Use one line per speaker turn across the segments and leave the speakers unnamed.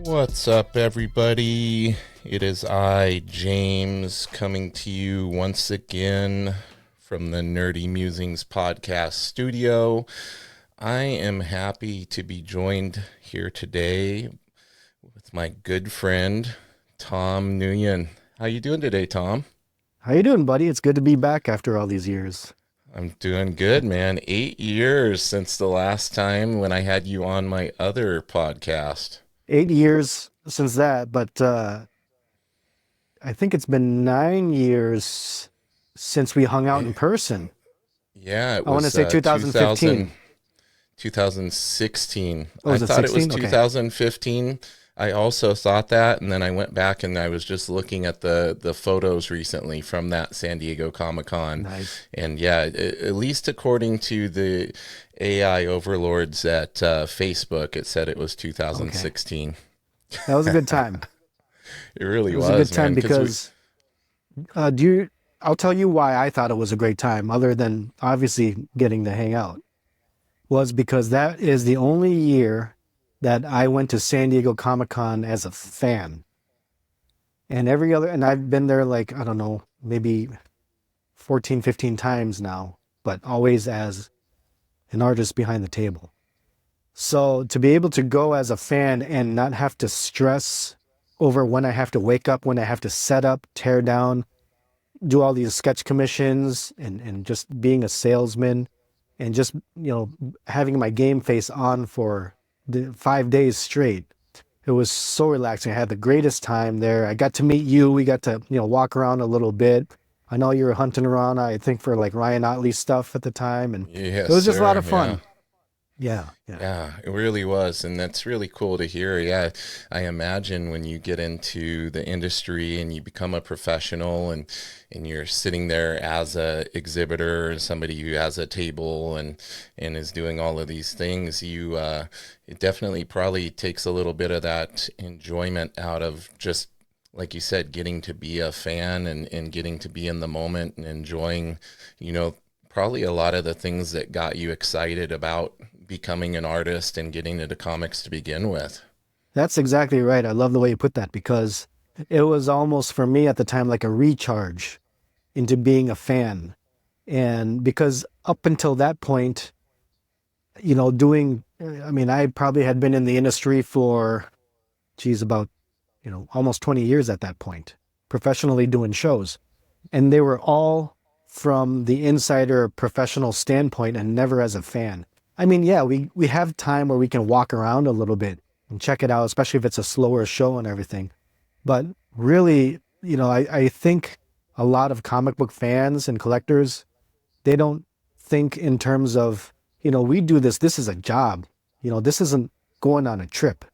What's up, everybody? It is I, James, coming to you once again from the Nerdy Musings podcast studio. I am happy to be joined here today with my good friend, Tom Nguyen. How you doing today, Tom?
How you doing, buddy? It's good to be back after all these years.
I'm doing good, man. 8 years since the last time when I had you on my other podcast.
8 years since that, but I think it's been 9 years since we hung out
Eh,
in person.
Yeah, it
I want to
was
say
2000,
2015.
2016.
Oh,
I
was it
thought it was
16? Okay.
2015. I also thought that, and then I went back and I was just looking at the photos recently from that San Diego Comic Con,
Nice.
and yeah, at least according to the AI overlords at Facebook, it said it was
Okay.
2016.
That was a good time.
It really
It was a good
was,
time
man. Because we,
because I'll tell you why I thought it was a great time, other than obviously getting to hang out, was because that is the only year that I went to San Diego Comic Con as a fan. And I've been there like, I don't know, maybe 14, 15 times now, but always as an artist behind the table. So to be able to go as a fan and not have to stress over when I have to wake up, when I have to set up, tear down, do all these sketch commissions and just being a salesman and just, having my game face on for the 5 days straight. It was so relaxing. I had the greatest time there. I got to meet you. We got to, walk around a little bit. I know you were hunting around, I think, for like Ryan Otley stuff at the time, and it
yes,
was just a lot
sir.
of
Yeah.
fun. Yeah, yeah.
Yeah, it really was. And that's really cool to hear. Yeah, I imagine when you get into the industry and you become a professional and you're sitting there as a exhibitor, somebody who has a table and is doing all of these things, it definitely probably takes a little bit of that enjoyment out of just, like you said, getting to be a fan and getting to be in the moment and enjoying, you know, probably a lot of the things that got you excited about becoming an artist and getting into comics to begin with.
That's exactly right. I love the way you put that because it was almost for me at the time like a recharge into being a fan. And because up until that point, I mean, I probably had been in the industry for, geez, about, almost 20 years at that point, professionally doing shows. And they were all from the insider professional standpoint and never as a fan. I mean, yeah, we have time where we can walk around a little bit and check it out, especially if it's a slower show and everything. But really, I think a lot of comic book fans and collectors, they don't think in terms of, we do this, this is a job. This isn't going on a trip.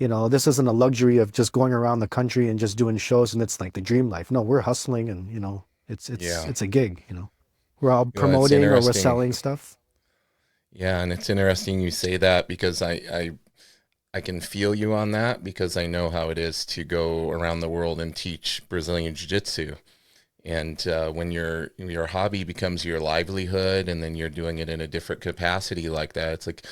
This isn't a luxury of just going around the country and just doing shows and it's like the dream life. No, we're hustling and,
Yeah.
it's a gig. We're all
It's
promoting or we're
interesting.
selling stuff.
Yeah, and it's interesting you say that because I can feel you on that because I know how it is to go around the world and teach Brazilian Jiu-Jitsu. And when your hobby becomes your livelihood and then you're doing it in a different capacity like that, it's like,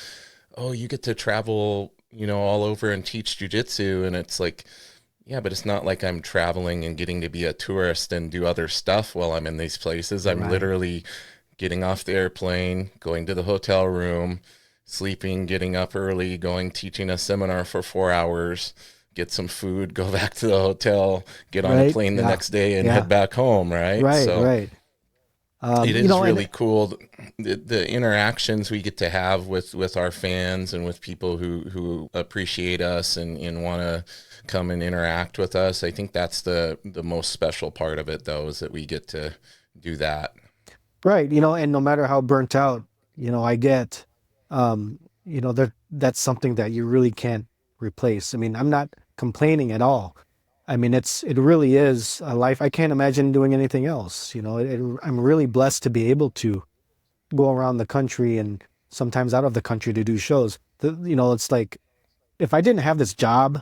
oh, you get to travel, all over and teach jujitsu. And it's like, yeah, but it's not like I'm traveling and getting to be a tourist and do other stuff while I'm in these places. I'm
Right.
literally getting off the airplane, going to the hotel room, sleeping, getting up early, going, teaching a seminar for 4 hours, get some food, go back to the hotel, get on a
Right.
plane the
Yeah.
next day and head
Yeah.
back home, right?
Right.
So
Right.
it is
And
really cool the interactions we get to have with our fans and with people who appreciate us and want to come and interact with us. I think that's the most special part of it though, is that we get to do that.
right. And no matter how burnt out, I get, that's something that you really can't replace. I mean, I'm not complaining at all. I mean, it really is a life. I can't imagine doing anything else. I'm really blessed to be able to go around the country and sometimes out of the country to do shows. It's like if I didn't have this job,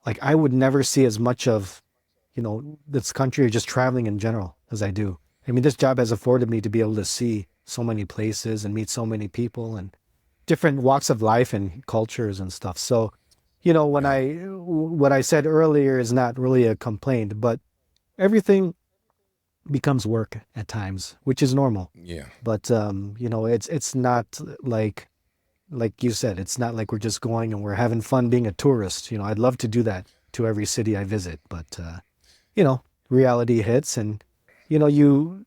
like I would never see as much of, this country or just traveling in general as I do. I mean, this job has afforded me to be able to see so many places and meet so many people and different walks of life and cultures and stuff. So when
Yeah.
what I said earlier is not really a complaint, but everything becomes work at times, which is normal.
Yeah.
But it's not like you said, it's not like we're just going and we're having fun being a tourist. I'd love to do that to every city I visit, but reality hits, and you know, you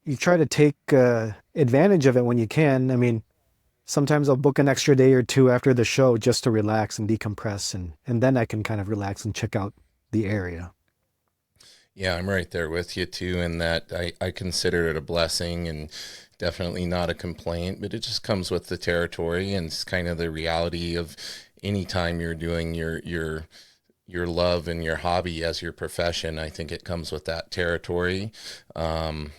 you try to take advantage of it when you can. I mean, sometimes I'll book an extra day or two after the show just to relax and decompress, and then I can kind of relax and check out the area.
Yeah, I'm right there with you too, in that I consider it a blessing and definitely not a complaint, but it just comes with the territory and it's kind of the reality of any time you're doing your love and your hobby as your profession. I think it comes with that territory. Um,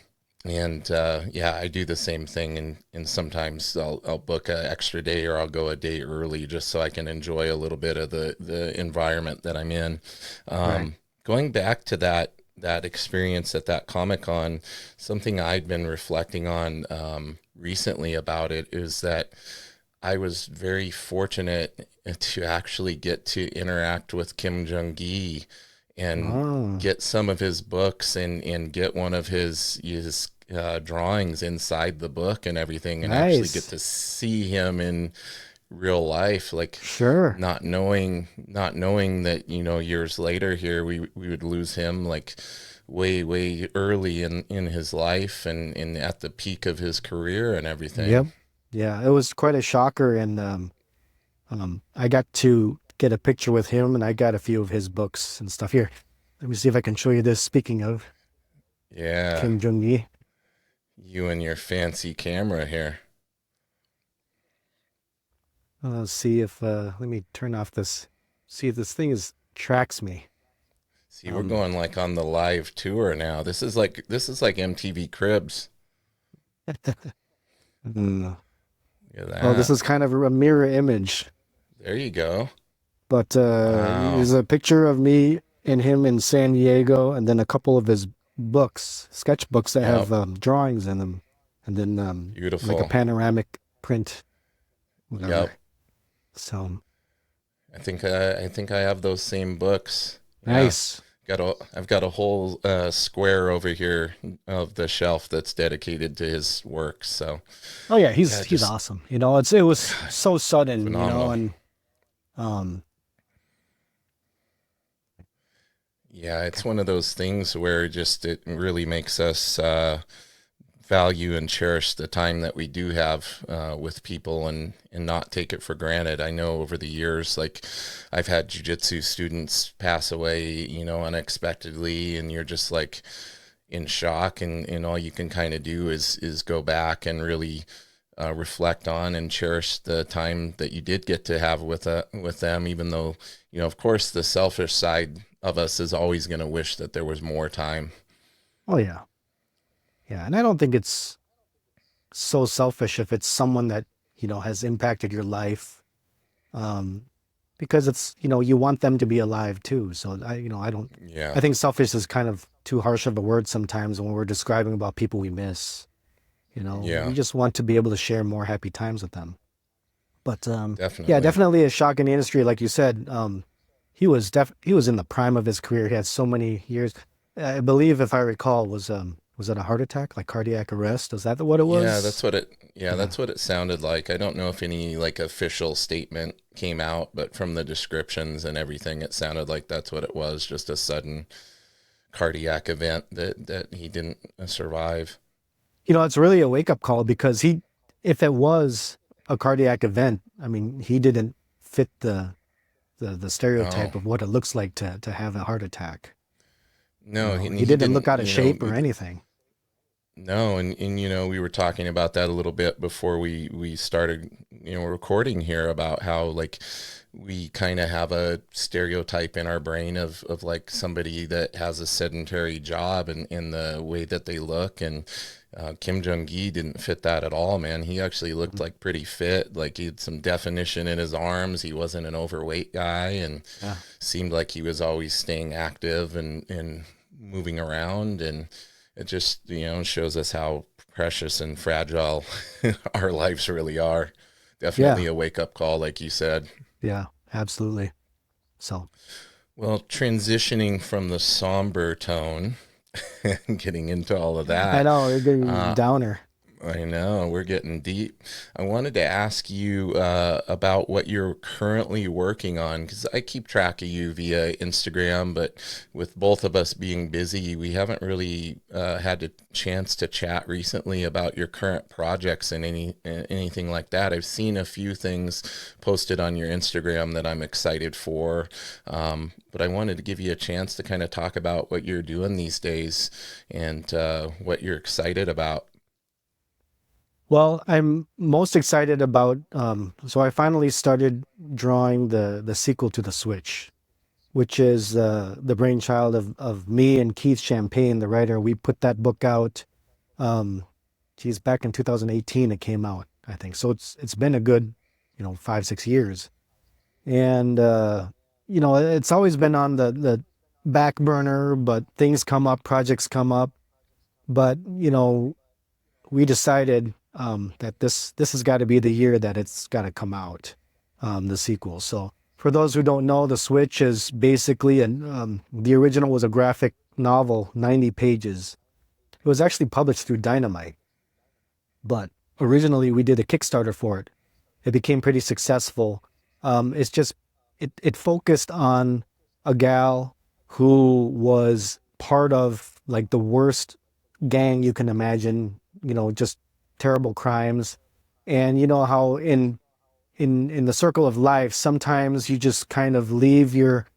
and yeah, I do the same thing, and sometimes I'll book an extra day or I'll go a day early just so I can enjoy a little bit of the environment that I'm in.
Right.
Going back to that experience at that Comic Con, something I'd been reflecting on recently about it is that I was very fortunate to actually get to interact with Kim Jong-gi and
Oh,
get some of his books and get one of his drawings inside the book and everything, and actually get
nice.
to see him in real life, like
Sure.
not knowing that, years later here we would lose him, like way early in his life and at the peak of his career and everything.
Yep. Yeah, it was quite a shocker, and I got to get a picture with him, and I got a few of his books and stuff. Here, let me see if I can show you this. Speaking of
Yeah,
Kim Jong-gi,
you and your fancy camera here.
let's see if let me turn off this. See if this thing is tracks me.
See, we're
Um,
going like on the live tour now. This is like MTV Cribs.
mm,
Look at
oh, this
that.
is kind of a mirror image,
There you go.
but
Wow.
there's a picture of me and him in San Diego, and then a couple of his books, sketchbooks that have
Yep.
drawings in them, and then like a
Beautiful.
panoramic print,
Yep.
whatever. So
I think I have those same books. Yeah.
nice.
I've got a whole square over here of the shelf that's dedicated to his works. So
Oh yeah,
yeah,
he's
just
awesome. It was so sudden,
phenomenal.
and um
Yeah, it's one of those things where just it really makes us value and cherish the time that we do have with people and not take it for granted. I know over the years, like I've had jujitsu students pass away, unexpectedly, and you're just like in shock, and all you can kind of do is go back and really reflect on and cherish the time that you did get to have with them, even though, of course, the selfish side of us is always going to wish that there was more time.
oh yeah. Yeah, and I don't think it's so selfish if it's someone that, has impacted your life. Um because it's, you want them to be alive too. So I don't
Yeah,
I think selfish is kind of too harsh of a word sometimes when we're describing about people we miss. We
yeah,
just want to be able to share more happy times with them. But yeah,
definitely.
definitely a shock in the industry, like you said. He was in the prime of his career. He had so many years. I believe, if I recall, was it a heart attack, like cardiac arrest? Is that what it
Yeah,
was?
that's what it yeah,
Yeah.
that's what it sounded like. I don't know if any like official statement came out, but from the descriptions and everything, it sounded like that's what it was, just a sudden cardiac event that he didn't survive.
It's really a wake up call because if it was a cardiac event, I mean, he didn't fit the
No.
stereotype of what it looks like to have a heart attack.
No, he,
He
he
didn't look
didn't,
out of shape or anything.
no, and we were talking about that a little bit before we started, recording here, about how like we kind of have a stereotype in our brain of like somebody that has a sedentary job and in the way that they look, and Kim Jong-gi didn't fit that at all, man. He actually looked like pretty fit, like he had some definition in his arms. He wasn't an overweight guy, and
Yeah.
seemed like he was always staying active and moving around, and it just shows us how precious and fragile our lives really are.
Yeah.
Definitely a wake up call, like you said.
Yeah. Absolutely. So
Well, transitioning from the somber tone and getting into all of
I
that,
know we're getting
uh,
downer.
I know we're getting deep. I wanted to ask you about what you're currently working on because I keep track of you via Instagram, but with both of us being busy, we haven't really had a chance to chat recently about your current projects and anything like that. I've seen a few things posted on your Instagram that I'm excited for, but I wanted to give you a chance to kind of talk about what you're doing these days and what you're excited about.
Well, I'm most excited about. So I finally started drawing the sequel to the Switch, which is the brainchild of me and Keith Champagne, the writer. We put that book out. Um, geez, back in 2018 it came out, I think. So it's been a good, 5 6 years, and it's always been on the back burner, but things come up, projects come up, but we decided that this has got to be the year that it's got to come out, the sequel. So for those who don't know, The Switch is basically the original was a graphic novel, 90 pages. It was actually published through Dynamite, but originally we did a Kickstarter for it. It became pretty successful. It's just it focused on a gal who was part of like the worst gang you can imagine, just terrible crimes. And you know how in the circle of life, sometimes you just kind of leave your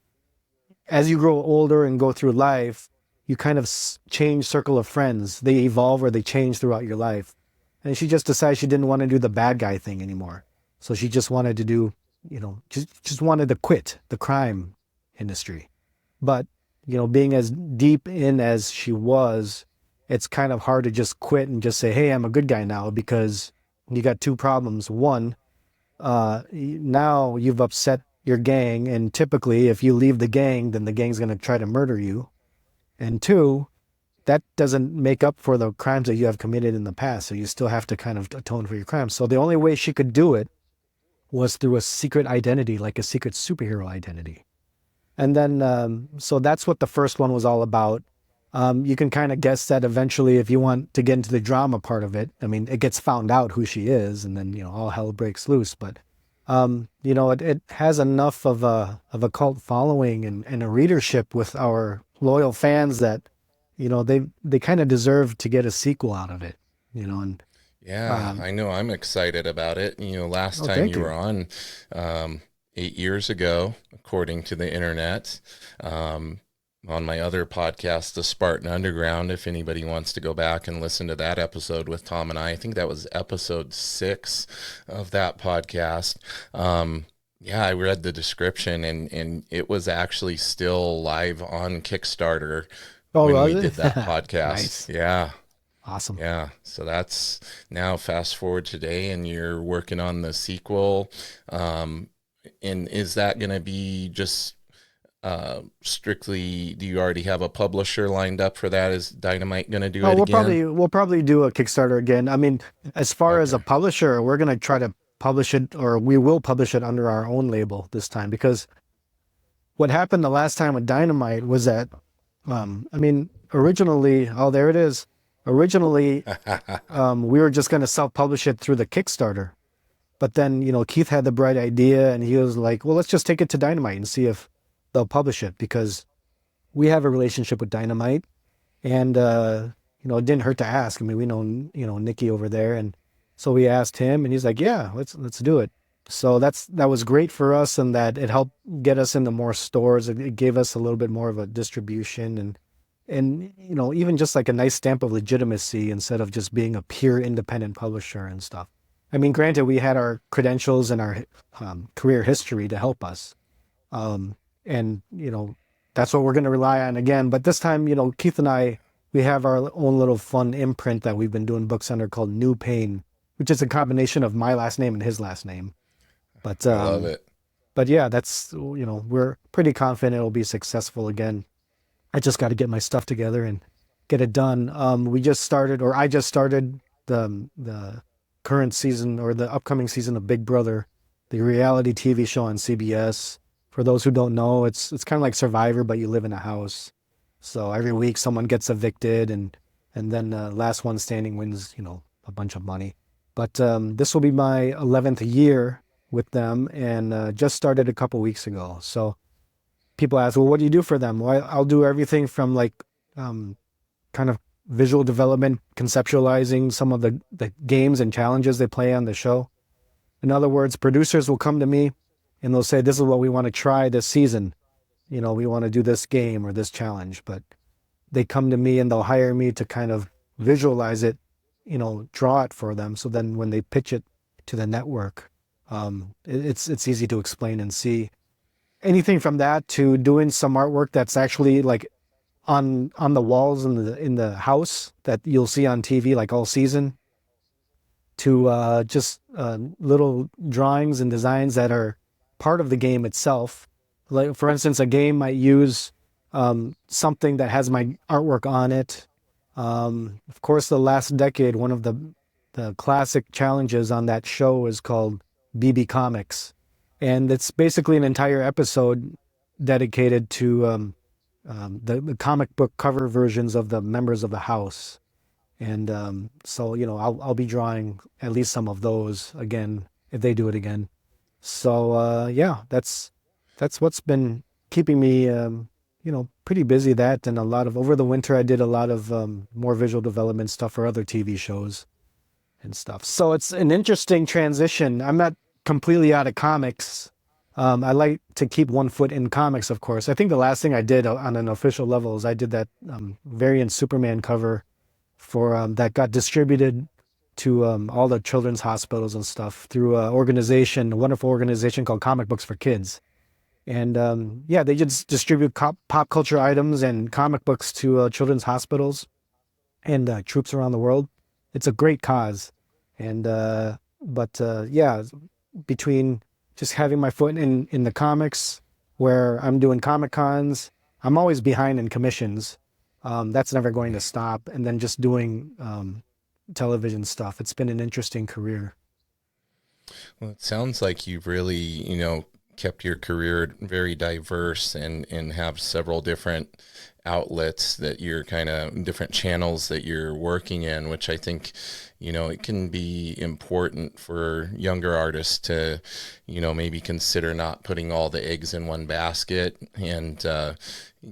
as you grow older and go through life, you kind of change circle of friends. They evolve or they change throughout your life. And she just decided she didn't want to do the bad guy thing anymore. So she just wanted to do, just wanted to quit the crime industry. But, being as deep in as she was, it's kind of hard to just quit and just say, hey, I'm a good guy now, because you got two problems. One, now you've upset your gang, and typically if you leave the gang, then the gang's going to try to murder you. And two, that doesn't make up for the crimes that you have committed in the past, so you still have to kind of atone for your crimes. So the only way she could do it was through a secret identity, like a secret superhero identity. And then so that's what the first one was all about. You can kind of guess that eventually, if you want to get into the drama part of it, I mean, it gets found out who she is, and then all hell breaks loose. But it has enough of a cult following and a readership with our loyal fans that they kind of deserve to get a sequel out of it. And
Yeah,
um,
I know I'm excited about it. Last
oh,
time
thank
you
you.
were on, 8 years ago, according to the internet, um, on my other podcast, The Spartan Underground, if anybody wants to go back and listen to that episode with Tom and I think that was episode 6 of that podcast. Yeah, I read the description and it was actually still live on Kickstarter
Oh,
when we
was
did that
it?
podcast.
Nice,
Yeah.
awesome.
Yeah, so that's now fast forward today, and you're working on the sequel. Um, and is that going to be just strictly? Do you already have a publisher lined up for that? Is Dynamite going to do
Oh,
it
we'll
again?
probably do a Kickstarter again. I mean, as far as a
Okay.
publisher, we're gonna try to publish it, or we will publish it under our own label this time, because what happened the last time with Dynamite was that, I mean, originally, oh, there it is. Originally, we were just gonna self-publish it through the Kickstarter, but then Keith had the bright idea, and he was like, "Well, let's just take it to Dynamite and see if they'll publish it," because we have a relationship with Dynamite. And it didn't hurt to ask. I mean, we know Nikki over there, and so we asked him, and he's like, "Yeah, let's do it." So that was great for us, and that it helped get us into more stores. It gave us a little bit more of a distribution, and even just like a nice stamp of legitimacy instead of just being a pure independent publisher and stuff. I mean, granted, we had our credentials and our career history to help us, and that's what we're going to rely on again. But this time, Keith and I, we have our own little fun imprint that we've been doing books under, called New Pain, which is a combination of my last name and his last name. But
I love it.
yeah, that's we're pretty confident it'll be successful again. I just got to get my stuff together and get it done. We just started, or I just started the current season, or the upcoming season of Big Brother, the reality TV show on CBS. For those who don't know, it's kind of like Survivor, but you live in a house. So every week someone gets evicted, and then last one standing wins, a bunch of money. But this will be my 11th year with them, and just started a couple weeks ago. So people ask, well, what do you do for them? Well, I'll do everything from like um, kind of visual development, conceptualizing some of the games and challenges they play on the show. In other words, producers will come to me and they'll say, this is what we want to try this season. We want to do this game or this challenge. But they come to me and they'll hire me to kind of visualize it, draw it for them. So then when they pitch it to the network, it's easy to explain and see. Anything from that to doing some artwork that's actually like on the walls in the house that you'll see on TV like all season, to just little drawings and designs that are part of the game itself. Like for instance, a game might use something that has my artwork on it. Of course, the last decade, one of the classic challenges on that show is called BB Comics, and it's basically an entire episode dedicated to the comic book cover versions of the members of the house. And so, I'll be drawing at least some of those again if they do it again. So yeah, that's what's been keeping me, pretty busy. That and a lot of over the winter, I did a lot of more visual development stuff for other TV shows and stuff. So it's an interesting transition. I'm not completely out of comics. I like to keep one foot in comics, of course. I think the last thing I did on an official level is I did that variant Superman cover for that got distributed to all the children's hospitals and stuff through a wonderful organization called Comic Books for Kids. And yeah, they just distribute pop culture items and comic books to children's hospitals and troops around the world. It's a great cause. And but yeah, between just having my foot in the comics, where I'm doing Comic Cons, I'm always behind in commissions. That's never going to stop. And then just doing television stuff. It's been an interesting career.
Well, it sounds like you've really, kept your career very diverse and have several different outlets that you're kind of different channels that you're working in, which I think, it can be important for younger artists to, maybe consider not putting all the eggs in one basket and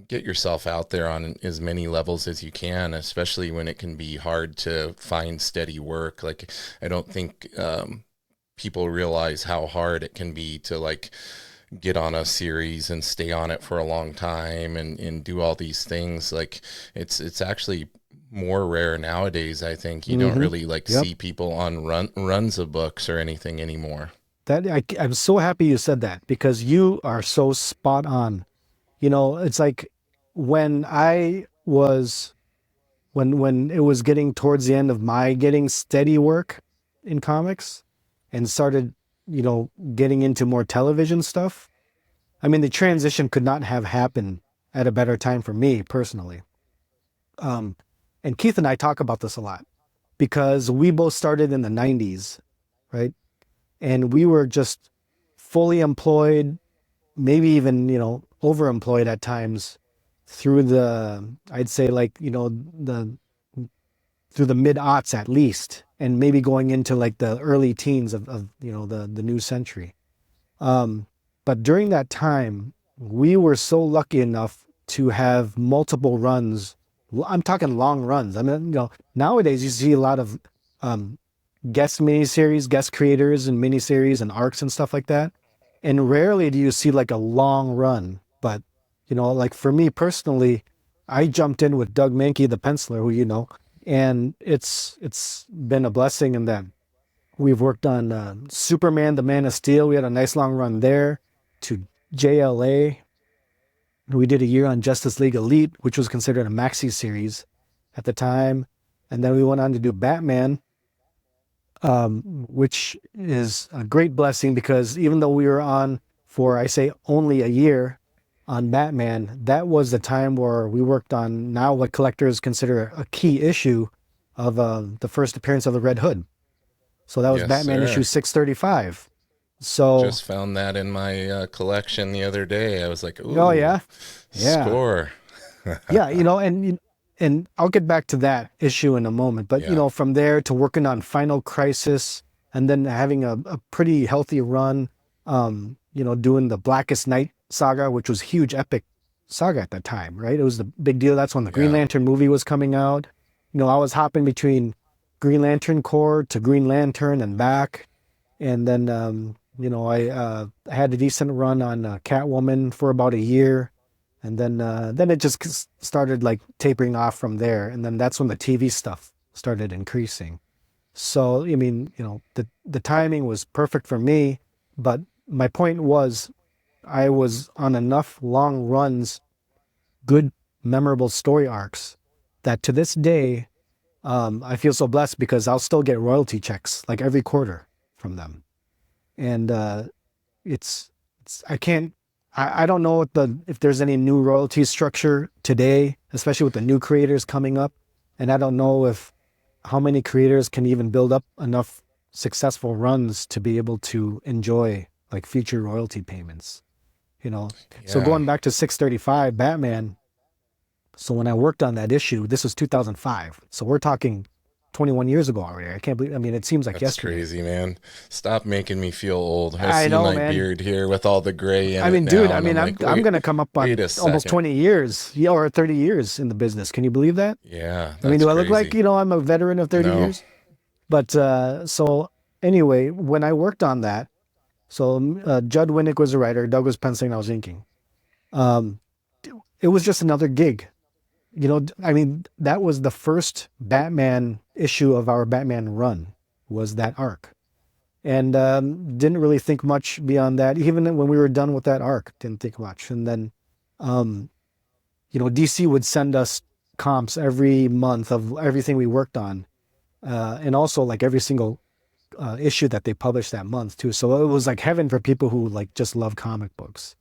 get yourself out there on as many levels as you can, especially when it can be hard to find steady work. Like, I don't think people realize how hard it can be to like get on a series and stay on it for a long time and do all these things. Like it's actually more rare nowadays. I think you don't really like
Yep.
see people on runs of books or anything anymore.
I'm so happy you said that because you are so spot on. It's like when I was when it was getting towards the end of my getting steady work in comics and started, getting into more television stuff. I mean, the transition could not have happened at a better time for me personally. Um, and Keith and I talk about this a lot because we both started in the 90s, right? And we were just fully employed, maybe even, overemployed at times through I'd say like, through the mid aughts at least, and maybe going into like the early teens of the new century. But during that time, we were so lucky enough to have multiple runs. I'm talking long runs. I mean, nowadays you see a lot of guest miniseries, guest creators and miniseries and arcs and stuff like that. And rarely do you see like a long run. But, like for me personally, I jumped in with Doug Mankey, the penciler, who and it's been a blessing in that we've worked on Superman, the Man of Steel. We had a nice long run there to JLA. We did a year on Justice League Elite, which was considered a maxi series at the time. And then we went on to do Batman, which is a great blessing because even though we were on for, I say, only a year on Batman, that was the time where we worked on now what collectors consider a key issue of the first appearance of the Red Hood. So that was
Yes,
Batman issue
sir.
635. So,
Just found that in my collection the other day. I was like,
oh
ooh,
yeah, yeah.
score.
Yeah, and I'll get back to that issue in a moment. But
Yeah.
from there to working on Final Crisis, and then having a pretty healthy run, doing the Blackest Night saga, which was huge, epic saga at that time, right? It was the big deal. That's when the Green
Yeah.
Lantern movie was coming out. I was hopping between Green Lantern Corps to Green Lantern and back, and then I had a decent run on Catwoman for about a year, and then it just started like tapering off from there, and then that's when the TV stuff started increasing. So I mean, the timing was perfect for me, but my point was I was on enough long runs, good memorable story arcs, that to this day I feel so blessed because I'll still get royalty checks like every quarter from them, and it's, I can't, I don't know if there's any new royalty structure today, especially with the new creators coming up. And I don't know if how many creators can even build up enough successful runs to be able to enjoy like future royalty payments, So
Yeah.
going back to 635 Batman, so when I worked on that issue, this was 2005. So we're talking 21 years ago already. I can't believe, I mean, it seems like
That's
yesterday.
crazy, man. Stop making me feel old. I
I
see
know,
my
man.
beard here with all the gray in
I
it
mean, dude,
now,
I
and
mean,
I'm
I'm
like,
I'm
wait,
gonna come up
wait
on
a
almost
second.
20 years, yeah, or 30 years in the business. Can you believe that?
Yeah,
I mean,
that's
do I look like,
crazy.
I'm a veteran of 30
No.
years? But so anyway, when I worked on that, so Judd Winnick was the writer, Doug was penciling, I was inking. Um, it was just another gig. I mean, that was the first Batman issue of our Batman run, was that arc. And didn't really think much beyond that. Even when we were done with that arc, didn't think much. And then um, DC would send us comps every month of everything we worked on, and also like every single issue that they published that month too. So it was like heaven for people who like just love comic books.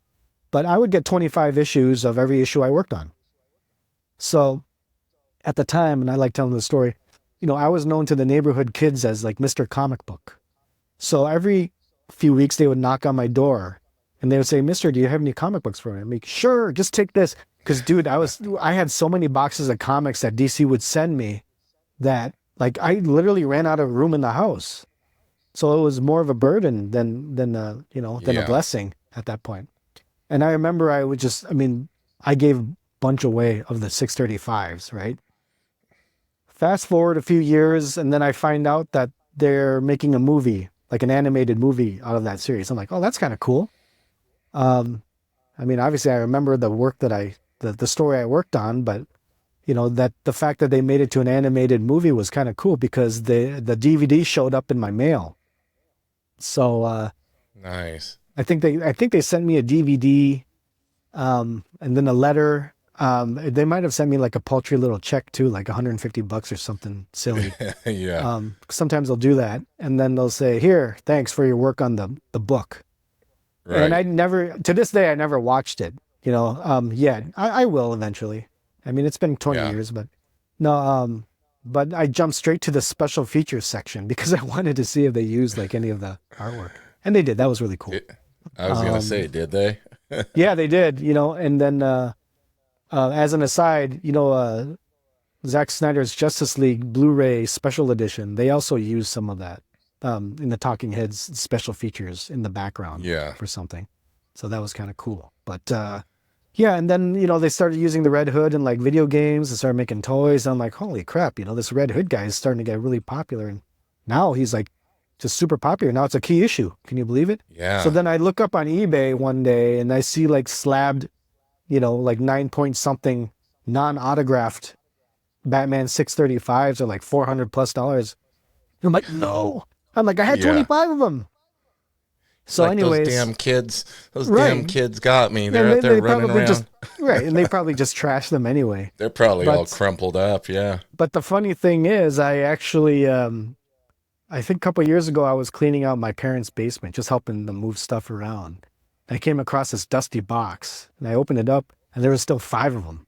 But I would get 25 issues of every issue I worked on. So at the time, and I like telling the story, I was known to the neighborhood kids as like Mr. Comic Book. So every few weeks they would knock on my door and they would say, "Mister, do you have any comic books for me?" I'm like, "Sure, just take this." Because dude, I had so many boxes of comics that DC would send me that like I literally ran out of room in the house. So it was more of a burden than a
Yeah.
blessing at that point. And I remember I would just, I mean, I gave a bunch away of the 635s, right? Fast forward a few years, and then I find out that they're making a movie, like an animated movie out of that series. I'm like, oh, that's kind of cool. Um, I mean, obviously, I remember the work the story I worked on, but that the fact that they made it to an animated movie was kind of cool because the DVD showed up in my mail. So
Nice.
I think they sent me a DVD, and then a letter. They might have sent me like a paltry little check too, like $150 or something silly.
Yeah.
Sometimes they'll do that, and then they'll say, "Here, thanks for your work on the book." And I
Right.
never, to this day, I never watched it. Yeah, I will eventually. I mean, it's been 20
Yeah.
years, but no, but I jumped straight to the special features section because I wanted to see if they used like any of the artwork, and they did. That was really cool.
It, I was gonna say,
Um,
did they?
yeah, they did. And then as an aside, Zack Snyder's Justice League Blu-ray Special Edition, they also used some of that in the Talking Heads special features in the background
Yeah.
for something. So that was kind of cool. But yeah, and then they started using the Red Hood in like video games and started making toys. And I'm like, holy crap, this Red Hood guy is starting to get really popular, and now he's like just super popular. Now it's a key issue. Can you believe it? So
Yeah.
then I look up on eBay one day and I see like slabbed, like 9 point something non-autographed Batman 635s are like $400+. I'm like, no. I'm like, I had
Yeah.
25 of them.
It's
So,
like
anyways,
those damn
right.
kids got me. They're
And
out
they,
there
they
running
probably just,
around.
right. And they probably just trashed them anyway.
They're probably all
But,
crumpled up. Yeah.
but the funny thing is, I actually, I think a couple of years ago, I was cleaning out my parents' basement, just helping them move stuff around. I came across this dusty box and I opened it up and there was still five of them.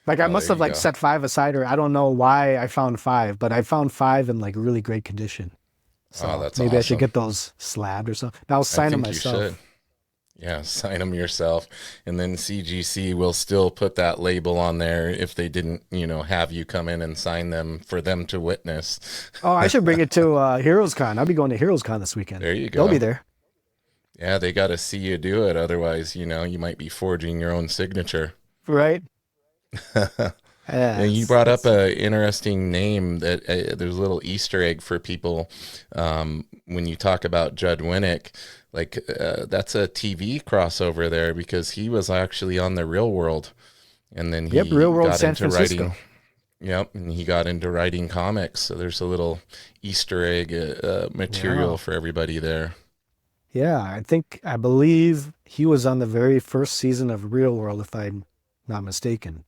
Like I
Oh,
must
there
have
you
like
go.
set five aside, or I don't know why I found five, but I found five in like really great condition.
Oh,
So
that's
maybe I should
awesome.
get those slabbed or something. I'll
I
sign them
think you should.
myself.
Yeah, sign them yourself. And then CGC will still put that label on there if they didn't, have you come in and sign them for them to witness.
Oh, I should bring it to Heroes Con. I'll be going to Heroes Con this weekend.
There you
They'll be
go.
there.
Yeah, they got to see you do it. Otherwise, you might be forging your own signature.
Right?
And you
Yes.
brought up
It's
a interesting name that there's a little Easter egg for people when you talk about Judd Winnick. Like that's a TV crossover there because he was actually on The Real World, and then
yep, Real
he
World
got
San
into writing.
Francisco.
Yep, and he got into writing comics. So there's a little Easter egg material
Wow.
for everybody there.
Yeah, I believe he was on the very first season of Real World, if I'm not mistaken.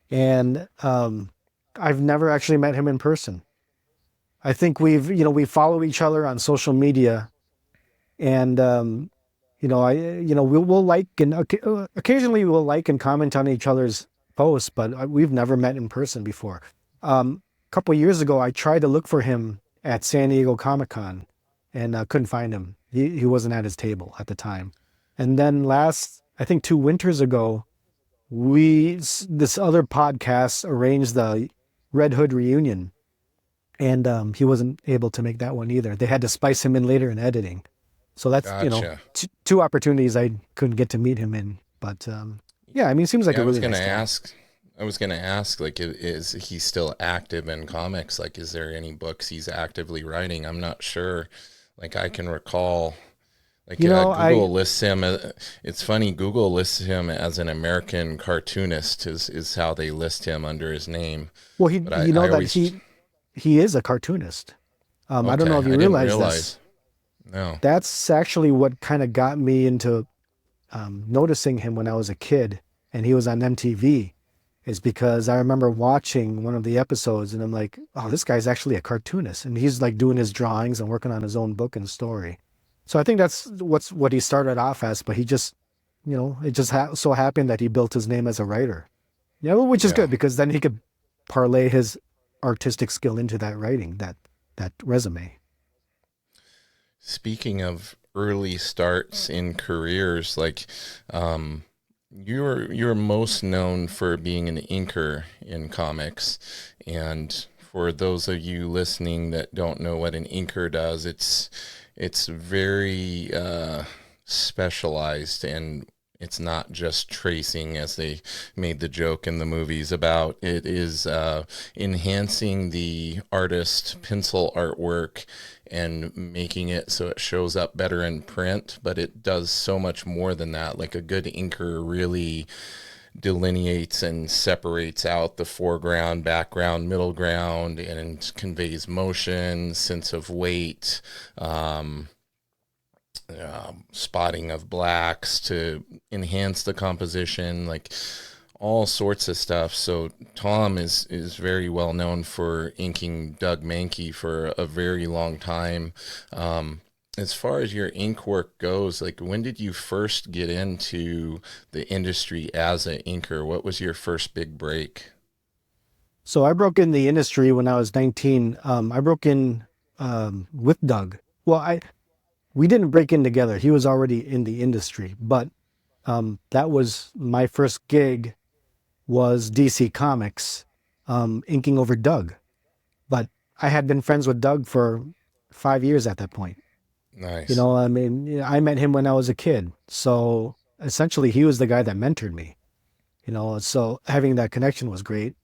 And I've never actually met him in person. I think we follow each other on social media, and we'll like and occasionally we'll like and comment on each other's posts, but we've never met in person before. A couple of years ago, I tried to look for him at San Diego Comic Con, and couldn't find him. He wasn't at his table at the time. And then I think 2 winters ago, this other podcast arranged the Red Hood reunion, and he wasn't able to make that one either. They had to spice him in later in editing. So that's
Gotcha.
two opportunities I couldn't get to meet him in. But yeah, I mean, he seems like
Yeah,
a
I was
really
gonna
nice guy.
ask. I was gonna ask, like, is he still active in comics? Like, is there any books he's actively writing? I'm not sure. Like, I can recall, like,
You know, I
Google lists him. It's funny. Google lists him as an American cartoonist. Is how they list him under his name.
well,
But
you know
I
that
always
he is a cartoonist. I don't know
okay.
if
I
you
didn't
realize this.
realize. No.
That's actually what kind of got me into noticing him when I was a kid, and he was on MTV. Is because I remember watching one of the episodes, and I'm like, oh, this guy's actually a cartoonist, and he's like doing his drawings and working on his own book and story. So I think that's what he started off as, but he just, it just so happened that he built his name as a writer. Yeah, well, which is
Yeah.
good because then he could parlay his artistic skill into that writing, that resume.
Speaking of early starts in careers, like um, you're most known for being an inker in comics, and for those of you listening that don't know what an inker does, it's very specialized and it's not just tracing as they made the joke in the movies about. It is enhancing the artist pencil artwork and making it so it shows up better in print, but it does so much more than that. Like a good inker really delineates and separates out the foreground, background, middle ground, and conveys motion, sense of weight, spotting of blacks to enhance the composition, like all sorts of stuff. So Tom is very well known for inking Doug Mankey for a very long time. As far as your ink work goes, like when did you first get into the industry as an inker? What was your first big break?
So I broke in the industry when I was 19. I broke in with Doug. Well, I we didn't break in together. He was already in the industry, but that was my first gig was DC Comics, inking over Doug. But I had been friends with Doug for 5 years at that point.
Nice.
I mean, I met him when I was a kid. So essentially, he was the guy that mentored me, so having that connection was great.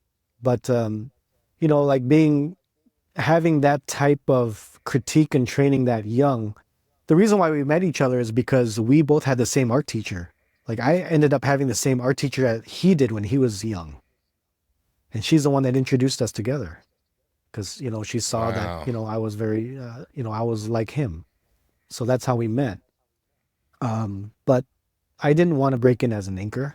But, like having that type of critique and training that young, the reason why we met each other is because we both had the same art teacher. Like I ended up having the same art teacher that he did when he was young. And she's the one that introduced us together because, she saw that,
Wow.
I was very, I was like him. So that's how we met. But I didn't want to break in as an inker,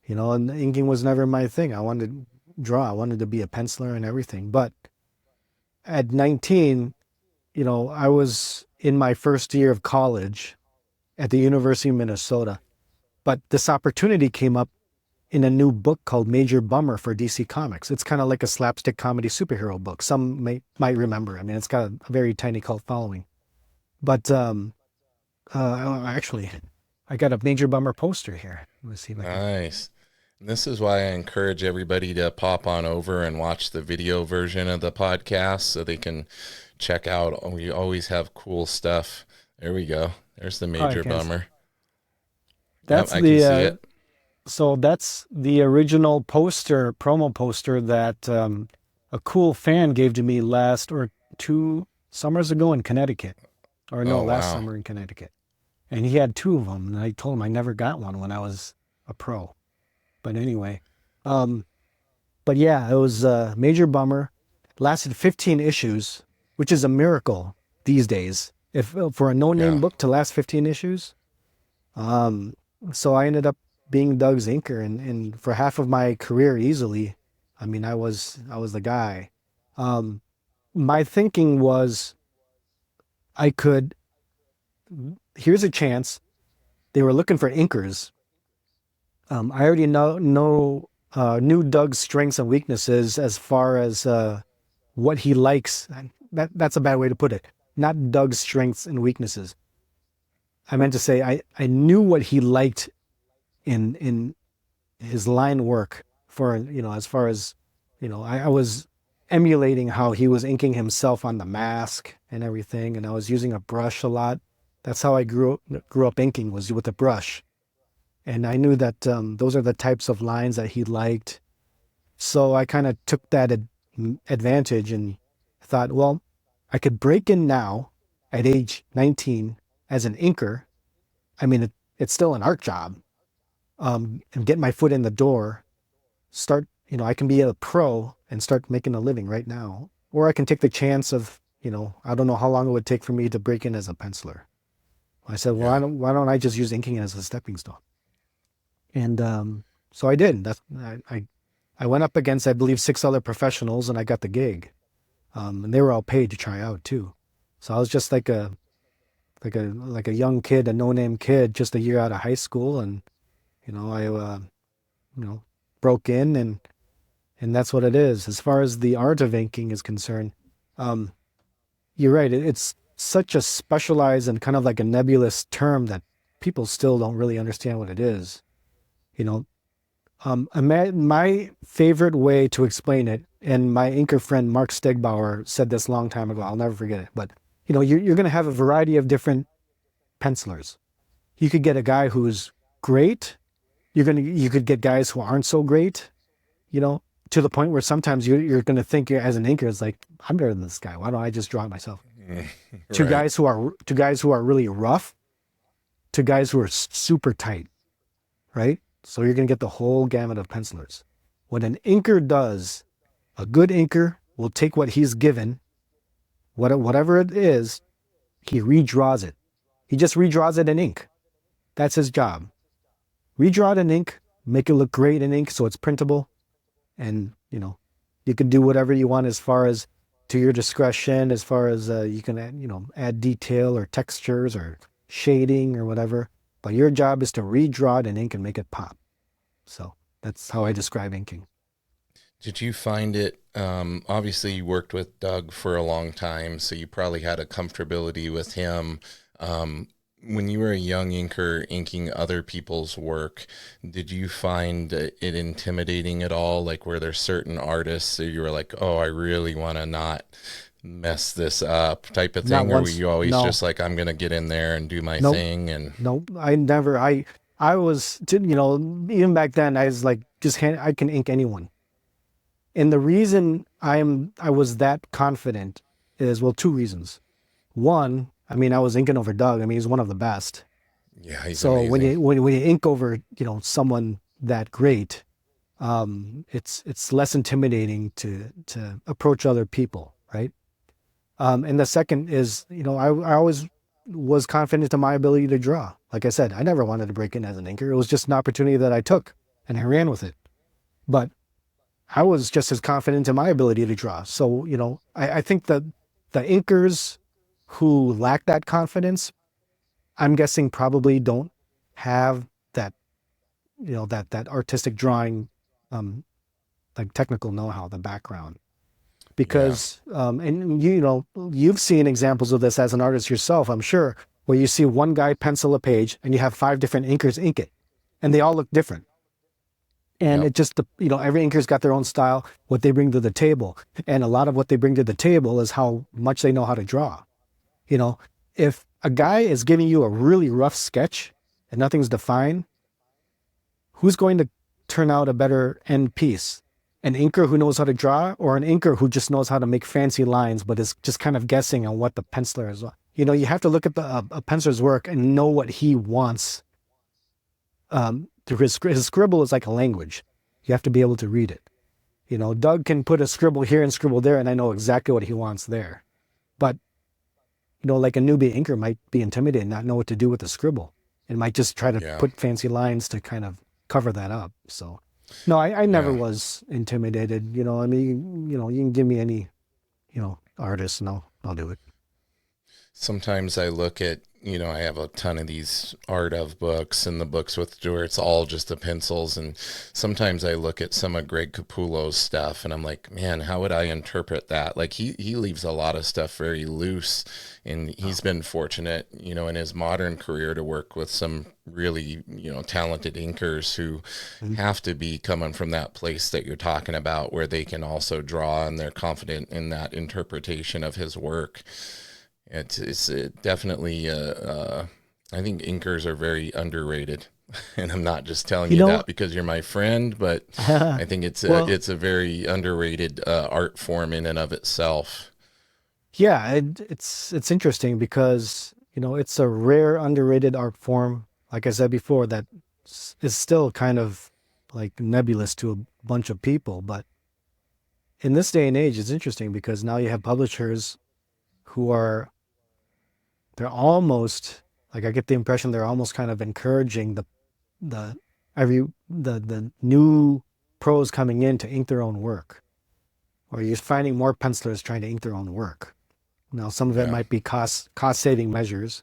and inking was never my thing. I wanted to draw. I wanted to be a penciler and everything. But at 19, I was in my first year of college at the University of Minnesota. But this opportunity came up in a new book called Major Bummer for DC Comics. It's kind of like a slapstick comedy superhero book. Some might remember. I mean, it's got a very tiny cult following. But actually, I got a Major Bummer poster here. Let's see if I can.
Nice. And this is why I encourage everybody to pop on over and watch the video version of the podcast so they can check out. We always have cool stuff. There we go. There's the
Oh, I
Major
can't.
Bummer. Yep,
That's
I can
the
see it.
so that's the original poster, promo poster that a cool fan gave to me last or 2 summers ago in Connecticut, or no,
Oh,
last
wow.
summer in Connecticut. And he had 2 of them, and I told him I never got one when I was a pro. But anyway, um, but yeah, it was a major bummer. Lasted 15 issues, which is a miracle these days. If for a no-name
Yeah.
book to last 15 issues. Um, so I ended up being Doug's inker, and for half of my career easily. I mean, I was the guy. Um, my thinking was I could. Here's a chance. They were looking for inkers. I already knew Doug's strengths and weaknesses as far as what he likes. That's a bad way to put it. Not Doug's strengths and weaknesses. I meant to say I knew what he liked in his line work for, as far as, I was emulating how he was inking himself on the mask and everything, and I was using a brush a lot. That's how I grew up inking, was with a brush. And I knew that those are the types of lines that he liked. So I kind of took that advantage and thought, well, I could break in now at age 19 as an inker. I mean, it's still an art job, and get my foot in the door, start, I can be a pro and start making a living right now. Or I can take the chance of, I don't know how long it would take for me to break in as a penciler. I said, well,
Yeah.
why don't I just use inking as a stepping stone? And so I did. I went up against, I believe, 6 other professionals, and I got the gig. And they were all paid to try out too. So I was just like a young kid, a no-name kid, just a year out of high school, and I you know broke in, and that's what it is. As far as the art of inking is concerned, um, you're right. It's such a specialized and kind of like a nebulous term that people still don't really understand what it is. You know, my favorite way to explain it, and my inker friend Mark Stegbauer said this a long time ago. I'll never forget it. But you're going to have a variety of different pencilers. You could get a guy who's great. You could get guys who aren't so great. To the point where sometimes you're going to think as an inker, it's like, I'm better than this guy. Why don't I just draw it myself?
Mm,
To
right.
guys who are really rough, to guys who are super tight, right? So you're going to get the whole gamut of pencilers. What an inker does, a good inker will take what he's given, whatever it is, he redraws it. He just redraws it in ink. That's his job. Redraw it in ink, make it look great in ink so it's printable, and you can do whatever you want as far as to your discretion, as far as you can add detail or textures or shading or whatever. But your job is to redraw it in ink and make it pop. So that's how I describe inking.
Did you find it? Obviously, you worked with Doug for a long time, so you probably had a comfortability with him. Um, when you were a young inker inking other people's work, did you find it intimidating at all? Like, were there certain artists that you were like, oh, I really want to not mess this up type of
Not
thing? Or were
once.
you always
No.
just like, I'm going to get in there and do my
Nope.
thing? And
Nope. I never. I was. Even back then, I was like, I can ink anyone. And the reason I was that confident is, well, 2 reasons. One, I mean, I was inking over Doug. I mean, he's one of the best.
yeah, he's
So when
amazing.
you ink over someone that great, it's less intimidating to approach other people, right? And the second is, I always was confident in my ability to draw. Like I said, I never wanted to break in as an inker. It was just an opportunity that I took, and I ran with it. But I was just as confident in my ability to draw. So, I think that the inkers who lack that confidence, I'm guessing probably don't have that that artistic drawing, um, like technical know-how, the background.
Yeah.
Because and you've seen examples of this as an artist yourself, I'm sure, where you see one guy pencil a page and you have five different inkers ink it, and they all look different. And
Yep.
it just, every inker's got their own style, what they bring to the table. And a lot of what they bring to the table is how much they know how to draw. You know, if a guy is giving you a really rough sketch and nothing's defined, who's going to turn out a better end piece? An inker who knows how to draw, or an inker who just knows how to make fancy lines, but is just kind of guessing on what the penciler is. You have to look at a penciler's work and know what he wants. Through his scribble is like a language. You have to be able to read it. Doug can put a scribble here and scribble there, and I know exactly what he wants there. But like a newbie inker might be intimidated and not know what to do with the scribble, and might just try to
Yeah.
put fancy lines to kind of cover that up. So, no, I never
Yeah.
was intimidated. I mean, you can give me any, artist, and I'll do it.
Sometimes I look at, I have a ton of these art of books and the books with where it's all just the pencils. And sometimes I look at some of Greg Capullo's stuff and I'm like, man, how would I interpret that? Like he leaves a lot of stuff very loose, and he's been fortunate, in his modern career to work with some really, talented inkers who
Mhm.
have to be coming from that place that you're talking about where they can also draw and they're confident in that interpretation of his work. It's definitely I think inkers are very underrated, and I'm not just telling
You
you
know,
that because you're my friend, but I think
well,
it's a very underrated art form in and of itself.
yeah, it's interesting because it's a rare, underrated art form. Like I said before, that is still kind of like nebulous to a bunch of people. But in this day and age, it's interesting because now you have publishers who they're almost, like, I get the impression they're almost kind of encouraging the the new pros coming in to ink their own work, or you're finding more pencilers trying to ink their own work. Now, some of it
Yeah.
might be cost saving measures.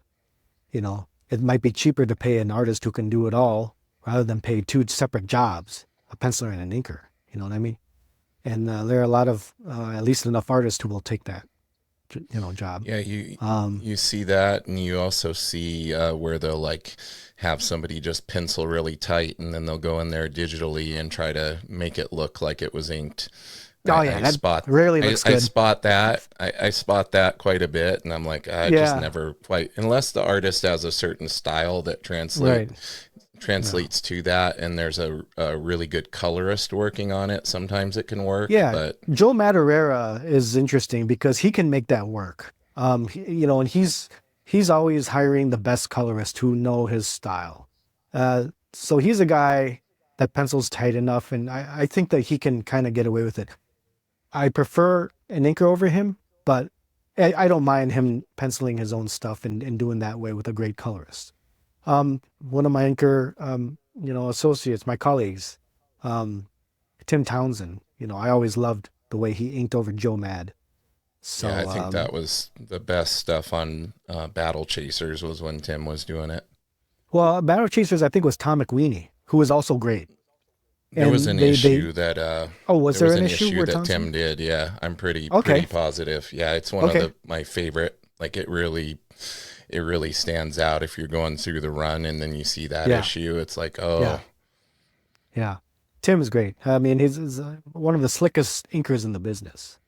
It might be cheaper to pay an artist who can do it all rather than pay two separate jobs, a penciler and an inker. You know what I mean? And there are a lot of at least enough artists who will take that job.
Yeah, you
Um,
you see that, and you also see where they'll like have somebody just pencil really tight, and then they'll go in there digitally and try to make it look like it was inked.
oh yeah,
I
that
spot
rarely looks
I
good.
spot that. I spot that quite a bit, and I'm like, I just
Yeah,
never quite unless the artist has a certain style that
right. Yeah.
translates to that, and there's a really good colorist working on it. Sometimes it can work,
Yeah,
but
Joe Madureira is interesting because he can make that work. And he's always hiring the best colorists who know his style. So he's a guy that pencils tight enough, and I think that he can kind of get away with it. I prefer an inker over him, but I don't mind him penciling his own stuff and doing that way with a great colorist. One of my inker, associates, my colleagues, um, Tim Townsend. I always loved the way he inked over Joe Mad.
yeah, I
So,
think that was the best stuff on Battle Chasers was when Tim was doing it.
well, Battle Chasers, I think, was Tom McWeeny, who was also great.
There was
And
an
they,
issue that
oh, was
there
there
was
an
an
issue
issue
where
that
Townsend?
Tim did. Yeah, I'm pretty
Okay,
positive. Yeah, it's one of
okay,
the my favorite. Like it really stands out if you're going through the run and then you see that
yeah,
issue. It's like,
yeah,
oh,
yeah. Tim is great. I mean, he's one of the slickest inkers in the business.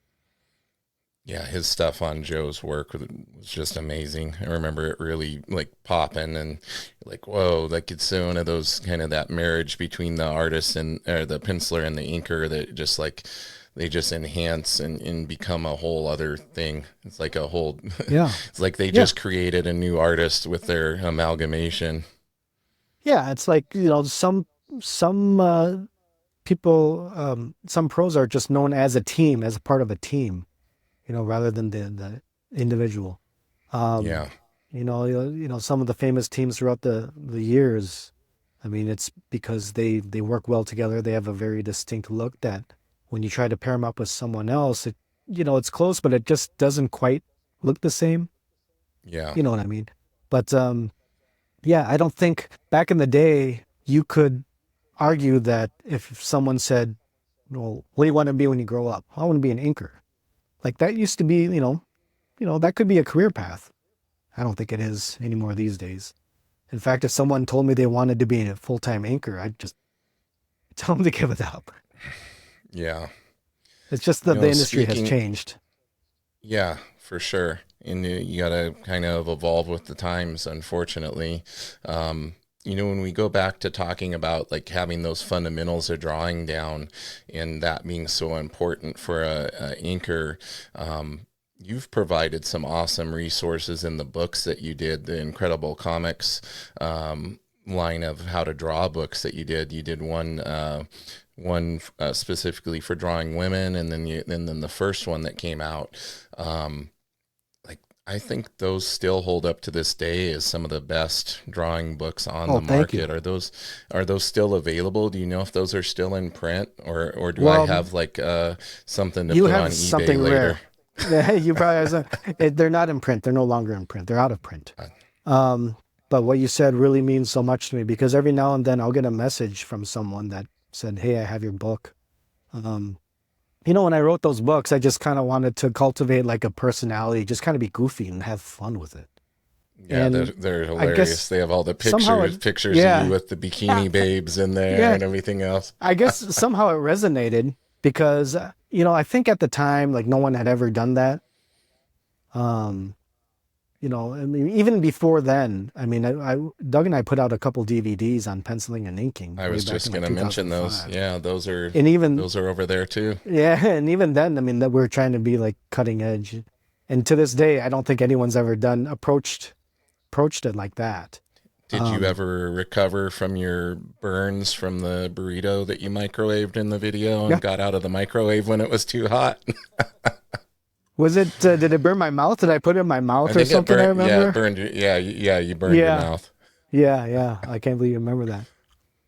yeah, his stuff on Joe's work was just amazing. I remember it really like popping and like, whoa, like it's one of those kind of that marriage between the artist and or the penciler and the inker that just like they just enhance and become a whole other thing. It's like a whole,
Yeah,
it's like they
yeah,
just created a new artist with their amalgamation.
yeah. It's like some people, some pros are just known as a team, as a part of a team, rather than the individual. Um,
Yeah.
some of the famous teams throughout the years. I mean, it's because they work well together. They have a very distinct look that when you try to pair them up with someone else, it's close, but it just doesn't quite look the same.
Yeah.
You know what I mean? But yeah, I don't think back in the day you could. argue that if someone said, well, what do you want to be when you grow up? I want to be an inker. Like that used to be, that could be a career path. I don't think it is anymore these days. In fact, if someone told me they wanted to be a full-time anchor, I'd just tell them to give it up.
Yeah.
It's just that the industry has
Speaking,
changed.
yeah, for sure. And you got to kind of evolve with the times, unfortunately. When we go back to talking about like having those fundamentals of drawing down and that being so important for a inker, you've provided some awesome resources in the books that you did, the incredible comics line of how to draw books that you did. You did one specifically for drawing women, and then the first one that came out. Like I think those still hold up to this day as some of the best drawing books on
Oh,
the
thank you.
market. Are those still available? Do you know if those are still in print, or do I
Well,
have like something to
you
put on
have
eBay
something
later?
rare. Yeah, you probably have they're not in print. They're no longer in print. They're out of print.
Uh,
Um, but what you said really means so much to me because every now and then I'll get a message from someone that said, "Hey, I have your book." Um, when I wrote those books, I just kind of wanted to cultivate like a personality, just kind of be goofy and have fun with it.
Yeah, they're,
And
they're
I
hilarious.
guess
They have all the
somehow
pictures of you
yeah,
with the bikini babes in there
yeah,
and everything else.
I guess somehow it resonated because, I think at the time, like no one had ever done that. Um, I mean, even before then, I mean, Doug and I put out a couple DVDs on penciling and inking
I
way
was
back
just
in like
gonna mention those.
2005.
Yeah, those are
And even,
those are over there too.
yeah, and even then, I mean, that we're trying to be like cutting edge. And to this day, I don't think anyone's ever approached it like that.
Did you
Um,
ever recover from your burns from the burrito that you microwaved in the video
yeah.
and got out of the microwave when it was too hot?
Was it, did it burn my mouth? Did I put it in my
I
mouth or
think it
something? I
burnt. Yeah, it
remember.
burned. Yeah, you burned your
Yeah.
mouth.
Yeah. Yeah. I can't believe you remember that.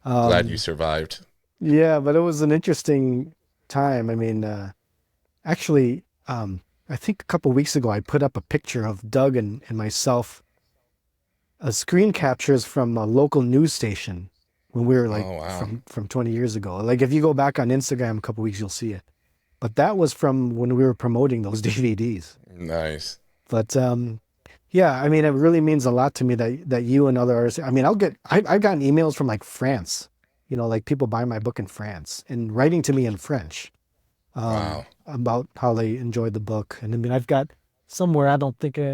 Glad you
Um,
survived.
yeah, but it was an interesting time. I mean, actually, I think a couple weeks ago, I put up a picture of Doug and myself, screen captures from a local news station when we were like
Oh wow,
from 20 years ago. Like if you go back on Instagram a couple weeks, you'll see it. But that was from when we were promoting those DVDs.
nice.
But yeah, I mean, it really means a lot to me that you and other artists. I mean, I've gotten emails from like France, like people buying my book in France and writing to me in French,
Wow.
about how they enjoyed the book. And I mean, I've got somewhere, I don't think let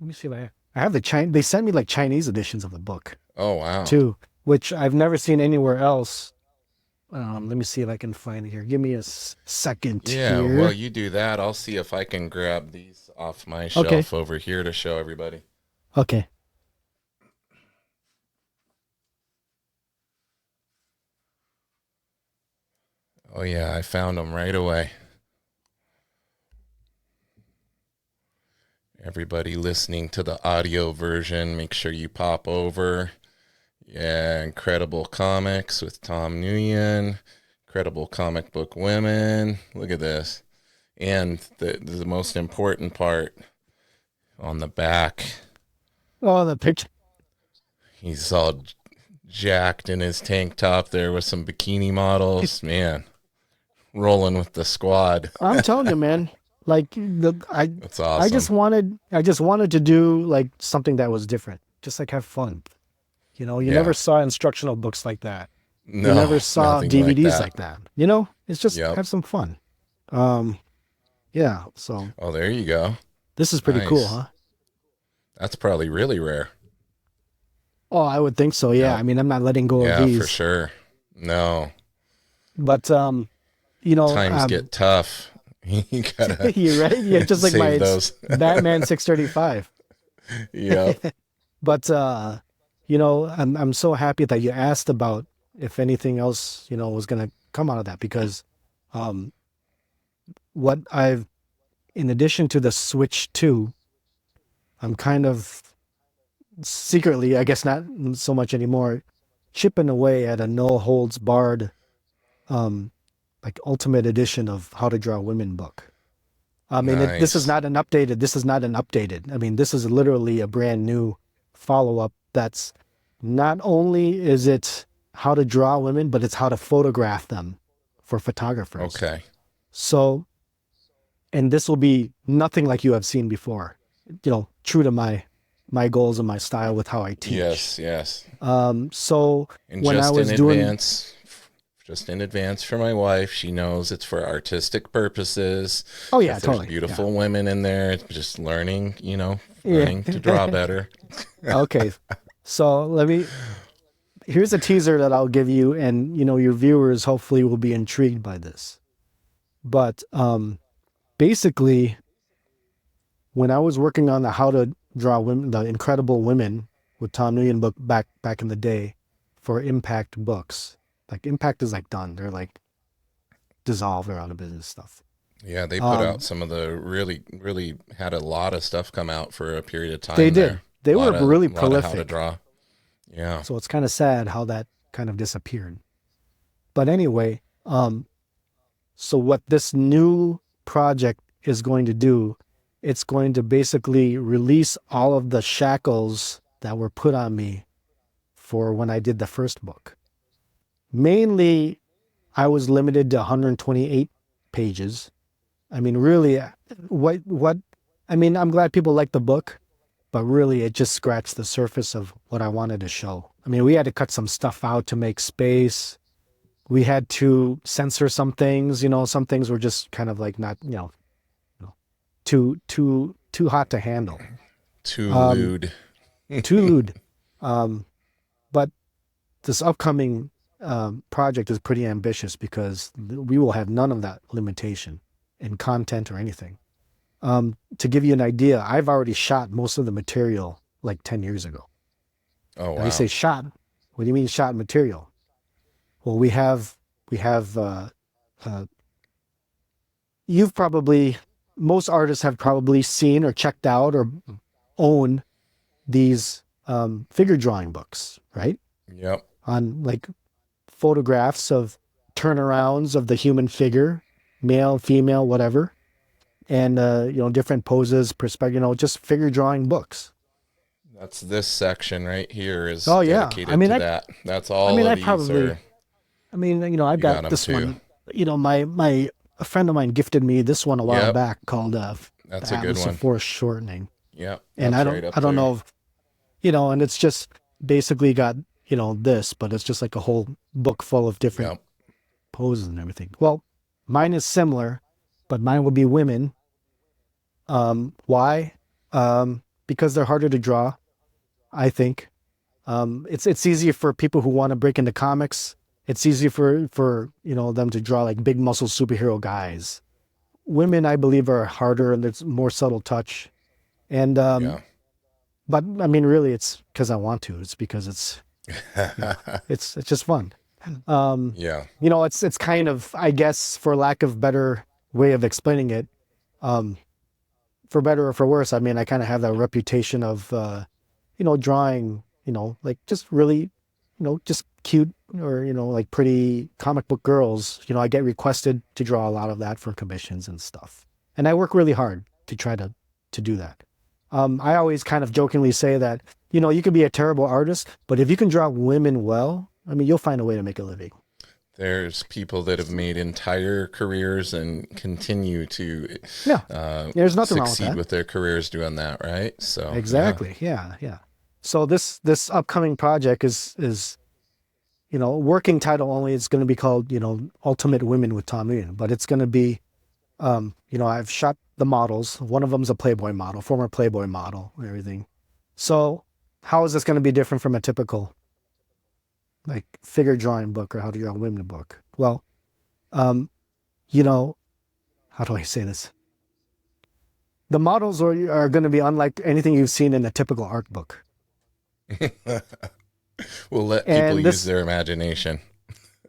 me see if I have the Chinese, they sent me like Chinese editions of the book
Oh wow.
too, which I've never seen anywhere else. Let me see if I can find it here. Give me a second
Yeah, well,
here.
you do that. I'll see if I can grab these off my
Okay.
shelf over here to show everybody.
Okay.
Oh yeah, I found them right away. Everybody listening to the audio version, make sure you pop over. Yeah, Incredible Comics with Tom Nguyen, Incredible Comic Book Women. Look at this. And the most important part on the back,
Oh, the picture.
he's all jacked in his tank top there with some bikini models. Man, rolling with the squad.
I'm telling you, man. Like
That's
I just
awesome.
wanted to do like something that was different. Just like have fun. You never
Yeah.
saw instructional books like that. You
No,
never saw
nothing like
DVDs
that.
like that. It's just
Yep.
have some fun. Um, yeah. So
Oh, there you go.
this is pretty cool,
Nice.
huh?
That's probably really rare.
Oh, I would think so. Yeah. I
Yep.
mean, I'm not letting go of
Yeah, for
these,
sure. No,
but
times get tough. You gotta
you're right. Yeah, just like my
save
it's
those.
Batman 635.
Yep.
But I'm so happy that you asked about if anything else, was gonna come out of that because um what I've in addition to the Switch 2, I'm kind of secretly, I guess not so much anymore, chipping away at a no holds barred um like ultimate edition of How to Draw Women book. I mean, this is
Nice.
not an updated. This is not an updated. I mean, this is literally a brand new follow up. That's not only is it how to draw women, but it's how to photograph them for photographers.
Okay.
So, and this will be nothing like you have seen before, true to my goals and my style with how I teach.
Yes, yes.
So
And
when I was doing,
just in advance for my wife, she knows it's for artistic purposes.
oh yeah,
If there's
totally, yeah,
beautiful women in there, it's just learning,
yeah.
learning to draw better.
Okay, so here's a teaser that I'll give you, and your viewers hopefully will be intrigued by this. But basically, when I was working on the How to Draw Women, the Incredible Women with Tom Nguyen book back in the day for Impact books, like Impact is like done. They're like dissolved or out of business stuff.
Yeah, they put out
Um,
some of the really, really had a lot of stuff come out for a period of
they
time
did.
there.
They were really
A lot of how to
prolific.
draw. Yeah.
So it's kind of sad how that kind of disappeared. But anyway, so what this new project is going to do, it's going to basically release all of the shackles that were put on me for when I did the first book. Mainly, I was limited to 128 pages. I mean, really, what, I mean, I'm glad people like the book, but really it just scratched the surface of what I wanted to show. I mean, we had to cut some stuff out to make space. We had to censor some things, some things were just kind of like not, too hot to handle.
Too
Um,
lewd.
too lewd. Um, but this upcoming project is pretty ambitious because we will have none of that limitation in content or anything. To give you an idea, I've already shot most of the material like 10 years ago.
Oh,
Now you say
wow.
shot, what do you mean shot material? Well, we have uh, you've probably, most artists have probably seen or checked out or own these figure drawing books, right?
Yep.
On like photographs of turnarounds of the human figure, male, female, whatever, and different poses, perspective, just figure drawing books.
That's this section right here is
Oh yeah,
dedicated to that. That's
I
all
mean,
of these are,
I've
you got
got
them
this
too.
one. My a friend of mine gifted me this one a while
Yep.
back called the
That's a good
Atlas of
one.
Foreshortening,
Yep.
and
That's right
I
up
don't
there.
know if, and it's just basically got this, but it's just like a whole book full of different
Yep.
poses and everything. Well, mine is similar, but mine will be women. Why? Because they're harder to draw, I think. It's easier for people who want to break into comics. It's easy for them to draw like big muscle superhero guys. Women, I believe, are harder and there's more subtle touch. And
Yeah.
but I mean, really, it's because I want to. It's because it's just fun. Um,
Yeah.
it's kind of, I guess, for lack of better way of explaining it, um, for better or for worse. I mean, I kind of have that reputation of drawing, like just really, just cute or, like pretty comic book girls. I get requested to draw a lot of that for commissions and stuff. And I work really hard to try to do that. I always kind of jokingly say that, you can be a terrible artist, but if you can draw women well, I mean, you'll find a way to make a living.
There's people that have made entire careers and continue to
Yeah, there's nothing wrong with
succeed
that.
with their careers doing that, right? So, yeah.
Exactly. Yeah, yeah. So this upcoming project is working title only. It's going to be called Ultimate Women with Tom Nguyen, but it's going to be I've shot the models. One of them's a Playboy model, former Playboy model, and everything. So how is this going to be different from a typical like figure drawing book or how to draw women book? Well, um, you know, how do I say this? The models are going to be unlike anything you've seen in a typical art book.
We'll let people
And
use
this,
their imagination.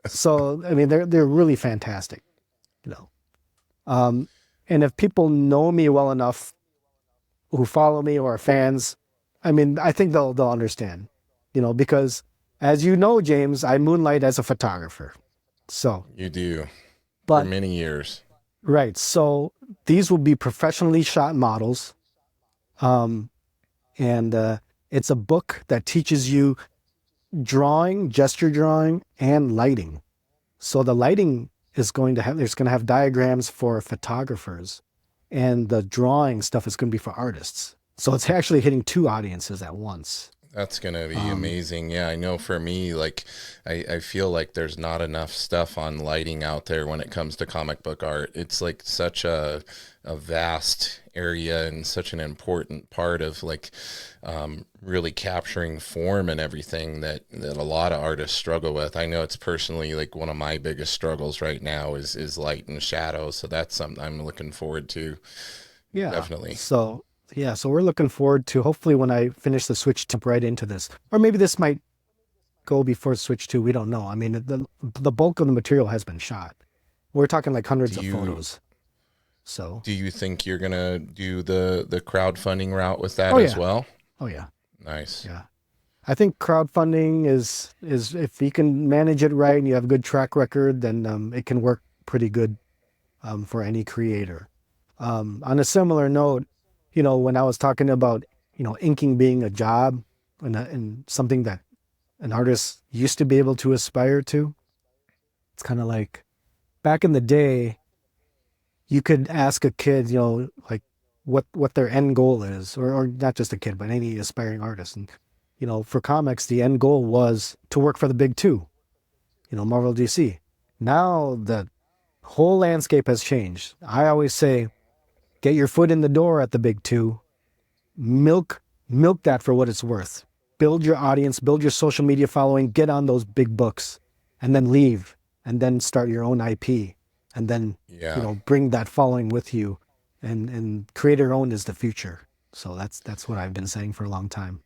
so I mean, they're really fantastic, you know. Um, and if people know me well enough, who follow me or are fans, I mean, I think they'll understand, because as you know, James, I moonlight as a photographer. So,
You do for
but
many years.
right, so these will be professionally shot models, um, and it's a book that teaches you drawing, gesture drawing, and lighting. So the lighting is going to have, there's going to have diagrams for photographers, and the drawing stuff is going to be for artists. So it's actually hitting two audiences at once.
That's gonna be
Um,
amazing. Yeah, I know for me, like I feel like there's not enough stuff on lighting out there when it comes to comic book art. It's like such a vast area and such an important part of like really capturing form and everything that a lot of artists struggle with. I know it's personally like one of my biggest struggles right now is light and shadow. So that's something I'm looking forward to.
yeah.
Definitely.
So we're looking forward to hopefully when I finish the Switch to right into this, or maybe this might go before Switch 2. We don't know. I mean, the bulk of the material has been shot. We're talking like
Do
hundreds of
you
photos. So,
Do you think you're gonna do the crowdfunding route with
oh
that as
yeah,
well?
oh yeah,
Nice.
yeah. I think crowdfunding is if you can manage it right and you have a good track record, then it can work pretty good for any creator. On a similar note, when I was talking about inking being a job and something that an artist used to be able to aspire to, it's kind of like back in the day, you could ask a kid, like what their end goal is, or not just a kid, but any aspiring artist. And for comics, the end goal was to work for the big two, Marvel, DC. Now the whole landscape has changed. I always say, get your foot in the door at the big two, milk that for what it's worth. Build your audience, build your social media following, get on those big books, and then leave, and then start your own IP, and then
Yeah.
bring that following with you, and creator owned is the future. So that's what I've been saying for a long time.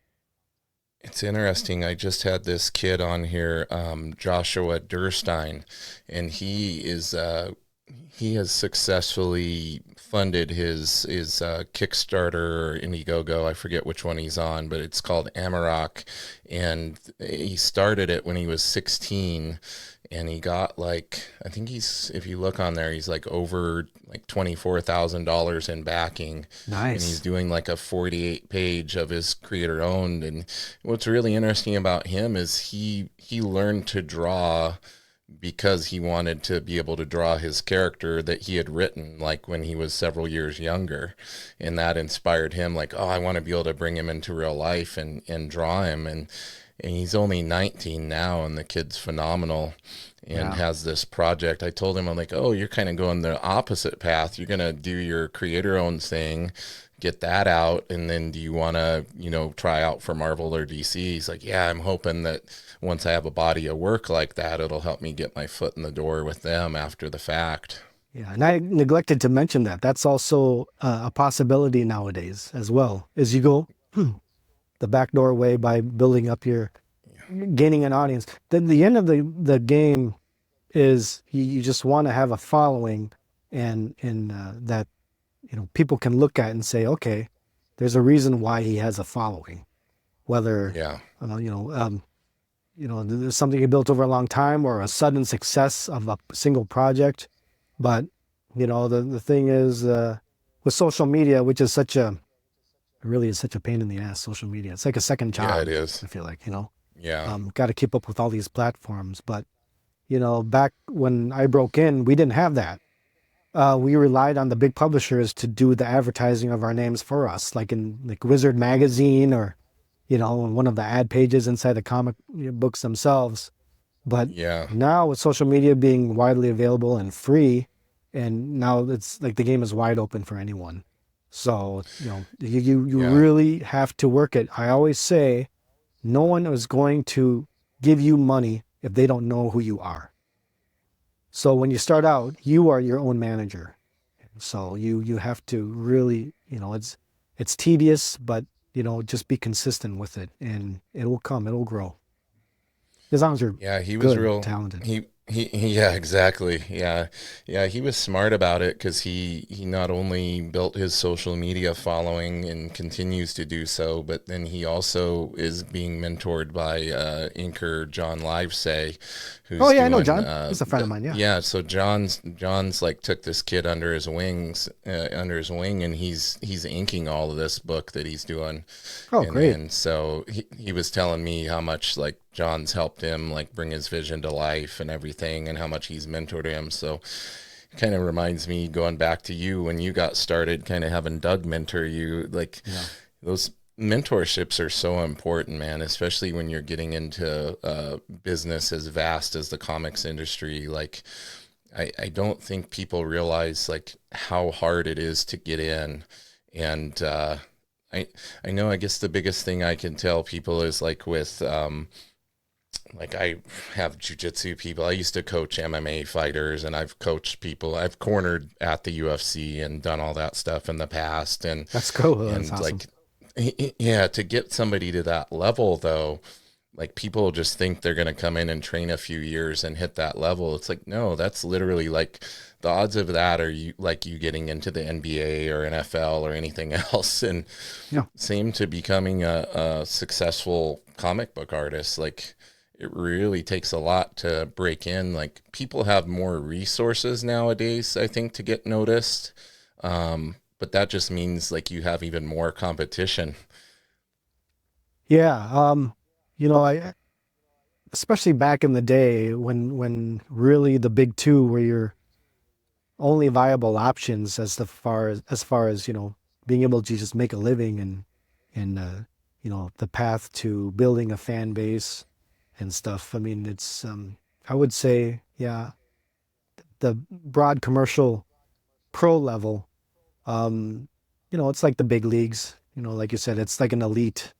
It's interesting. I just had this kid on here, Joshua Durstein, and he has successfully funded his Kickstarter or Indiegogo. I forget which one he's on, but it's called Amarok, and he started it when he was 16, and he got like I think he's if you look on there, he's like over like $24,000 in backing, and he's
Nice.
doing like a 48 page of his creator owned. And what's really interesting about him is he learned to draw because he wanted to be able to draw his character that he had written like when he was several years younger, and that inspired him like, oh, I want to be able to bring him into real life and draw him. And he's only 19 now, and the kid's phenomenal and
Yeah.
has this project. I told him, I'm like, oh, you're kind of going the opposite path. You're going to do your creator owned thing, get that out, and then do you want to, try out for Marvel or DC? He's like, yeah, I'm hoping that once I have a body of work like that, it'll help me get my foot in the door with them after the fact.
Yeah, and I neglected to mention that that's also a possibility nowadays as well. Is you go the backdoor way by building up your gaining an audience. Then the end of the game is you just want to have a following, and that people can look at and say, okay, there's a reason why he has a following. Whether
Yeah.
there's something he built over a long time or a sudden success of a single project. But the thing is with social media, which is really is such a pain in the ass. Social media, it's like a second
Yeah, it
job.
is.
I feel like
Yeah.
got to keep up with all these platforms. But back when I broke in, we didn't have that. We relied on the big publishers to do the advertising of our names for us, like in like Wizard magazine or one of the ad pages inside the comic books themselves. But
Yeah.
now with social media being widely available and free, and now it's like the game is wide open for anyone. So you
Yeah.
really have to work it. I always say, no one is going to give you money if they don't know who you are. So when you start out, you are your own manager. So you have to really, it's tedious, but just be consistent with it, and it will come, it will grow. As long as you're
Yeah, he was
good,
real.
talented.
Yeah, exactly. Yeah, yeah, he was smart about it because he not only built his social media following and continues to do so, but then he also is being mentored by inker John Livesay,
Oh
who's
yeah, I know
doing
John. He's a friend of mine. Yeah.
yeah. So John's like took this kid under his wing, and he's inking all of this book that he's doing.
Oh
and
great.
and so he was telling me how much like John's helped him like bring his vision to life and everything, and how much he's mentored him. So it kind of reminds me, going back to you when you got started, kind of having Doug mentor you, like
Yeah.
those mentorships are so important, man, especially when you're getting into business as vast as the comics industry. Like I don't think people realize like how hard it is to get in. And I I know, I guess the biggest thing I can tell people is like with like I have jujitsu people. I used to coach MMA fighters, and I've coached people. I've cornered at the UFC and done all that stuff in the past.
That's cool. That's
And
awesome.
like, yeah, to get somebody to that level though, like people just think they're going to come in and train a few years and hit that level. It's like, no, that's literally like the odds of that are you like you getting into the NBA or NFL or anything else. And
Yeah.
same to becoming a successful comic book artist. Like it really takes a lot to break in. Like people have more resources nowadays, I think, to get noticed. But that just means like you have even more competition.
Yeah. I especially back in the day when really the big two were your only viable options as far as being able to just make a living and the path to building a fan base and stuff. I mean, it's I would say, yeah, the broad commercial pro level, it's like the big leagues. Like you said, it's like an elite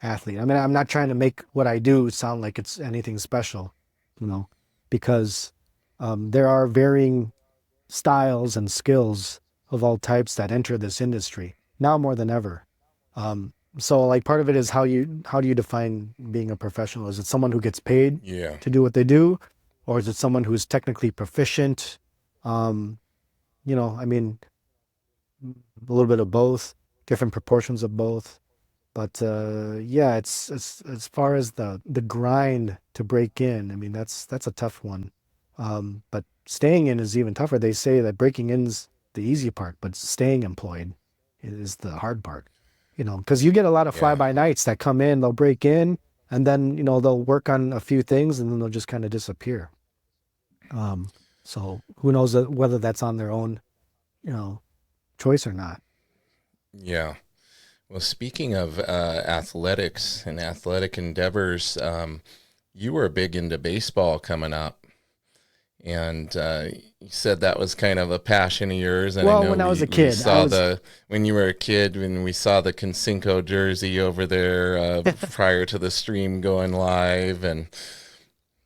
athlete. I mean, I'm not trying to make what I do sound like it's anything special, you know, because there are varying styles and skills of all types that enter this industry now more than ever. So like part of it is how do you define being a professional? Is it someone who gets paid
Yeah.
to do what they do, or is it someone who's technically proficient? Um, I mean, a little bit of both, different proportions of both. But yeah, it's as far as the grind to break in. I mean, that's a tough one. But staying in is even tougher. They say that breaking in's the easy part, but staying employed is the hard part. Because you get a lot of fly
Yeah.
by nights that come in, they'll break in, and then they'll work on a few things, and then they'll just kind of disappear. Um, so who knows whether that's on their own, you know, choice or not.
Yeah. Well, speaking of athletics and athletic endeavors, you were big into baseball coming up, and you said that was kind of a passion of yours. And I
Well,
know
when I was a
we
kid, I
saw
was
the when you were a kid when we saw the Conseco jersey over there prior to the stream going live, and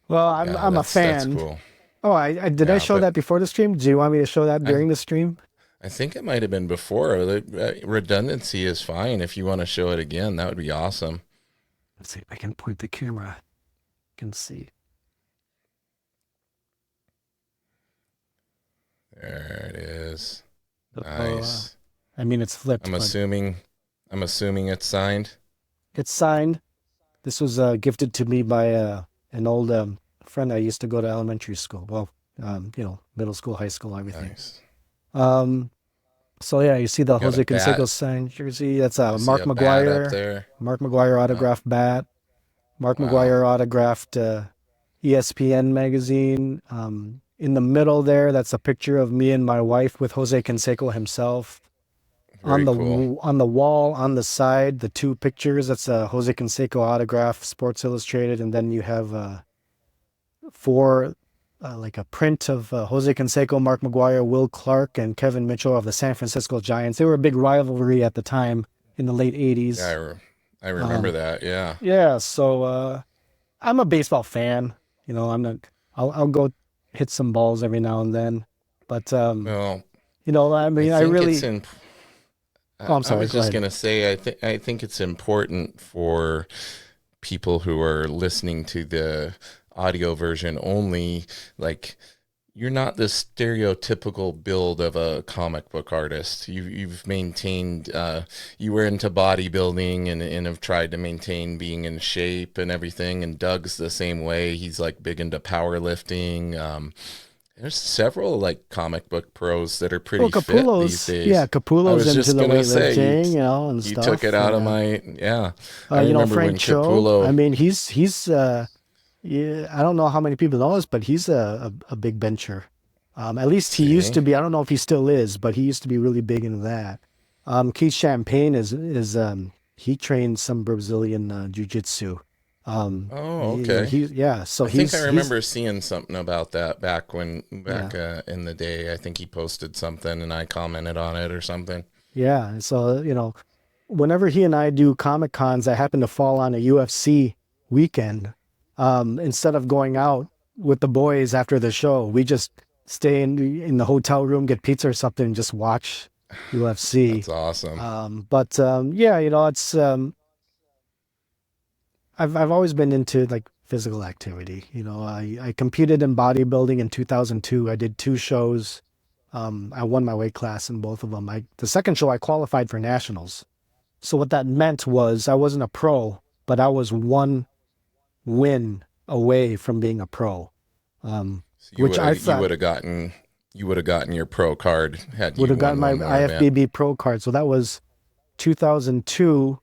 Well, I'm
yeah,
I'm a
that's
fan.
cool.
Oh, I did I
Yeah,
show
but
that before the stream? Do you want me to show that
I
during the stream?
I think it might have been before. The redundancy is fine. If you want to show it again, that would be awesome.
Let's see if I can point the camera. You can see.
There it is.
So,
Nice.
I mean, it's flipped,
I'm
but
assuming I'm assuming it's signed.
it's signed. This was gifted to me by an old friend I used to go to elementary school. Well, middle school, high school, everything.
Nice.
Um, so yeah, you see the
Got a
Jose
bat.
Canseco signed jersey. That's
I see
Mark
a bat up
McGuire.
there.
Mark McGuire
Oh,
autographed bat. Mark
wow.
McGuire autographed ESPN magazine. In the middle there, that's a picture of me and my wife with Jose Canseco himself. On
Very
the
cool.
on the wall on the side, the two pictures. That's a Jose Canseco autograph, Sports Illustrated, and then you have four, like a print of Jose Canseco, Mark McGuire, Will Clark, and Kevin Mitchell of the San Francisco Giants. They were a big rivalry at the time in the late
Yeah,
'80s.
I remember
Um,
that. Yeah.
yeah, so I'm a baseball fan. I'm not. I'll go hit some balls every now and then, but
Well,
I
I
mean, I
think it's
really.
in.
Oh, I'm
I
sorry.
was
Go
just
ahead.
gonna say I think it's important for people who are listening to the audio version only. Like you're not the stereotypical build of a comic book artist. You've maintained you were into bodybuilding and have tried to maintain being in shape and everything. And Doug's the same way. He's like big into powerlifting. There's several like comic book pros that are
Well,
pretty fit these
Capullo's, yeah,
days. I
Capullo's
was
into
just
the
gonna say
weightlifting, and
you took it
stuff.
out of
And
my yeah. I remember
Frank
when
Cho. I
Capullo.
mean, he's yeah. I don't know how many people know this, but he's a big bencher. At least he used
See,
to be. I don't know if he still is, but he used to be really big into that. Keith Champagne is he trained some Brazilian jiu-jitsu.
oh okay.
Yeah. So
I think I
he's
remember seeing something about that
yeah.
back in the day. I think he posted something and I commented on it or something.
Yeah. So, whenever he and I do Comic Cons that happen to fall on a UFC weekend, instead of going out with the boys after the show, we just stay in the hotel room, get pizza or something, and just watch UFC.
That's awesome.
But yeah, it's I've always been into like physical activity. I competed in bodybuilding in 2002. I did two shows. I won my weight class in both of them. The second show I qualified for nationals. So what that meant was I wasn't a pro, but I was one win away from being a pro. Um,
So
which I
you
thought
would have gotten your pro card had
would
you
have gotten
won
my
one more event.
IFBB pro card. So that was 2002.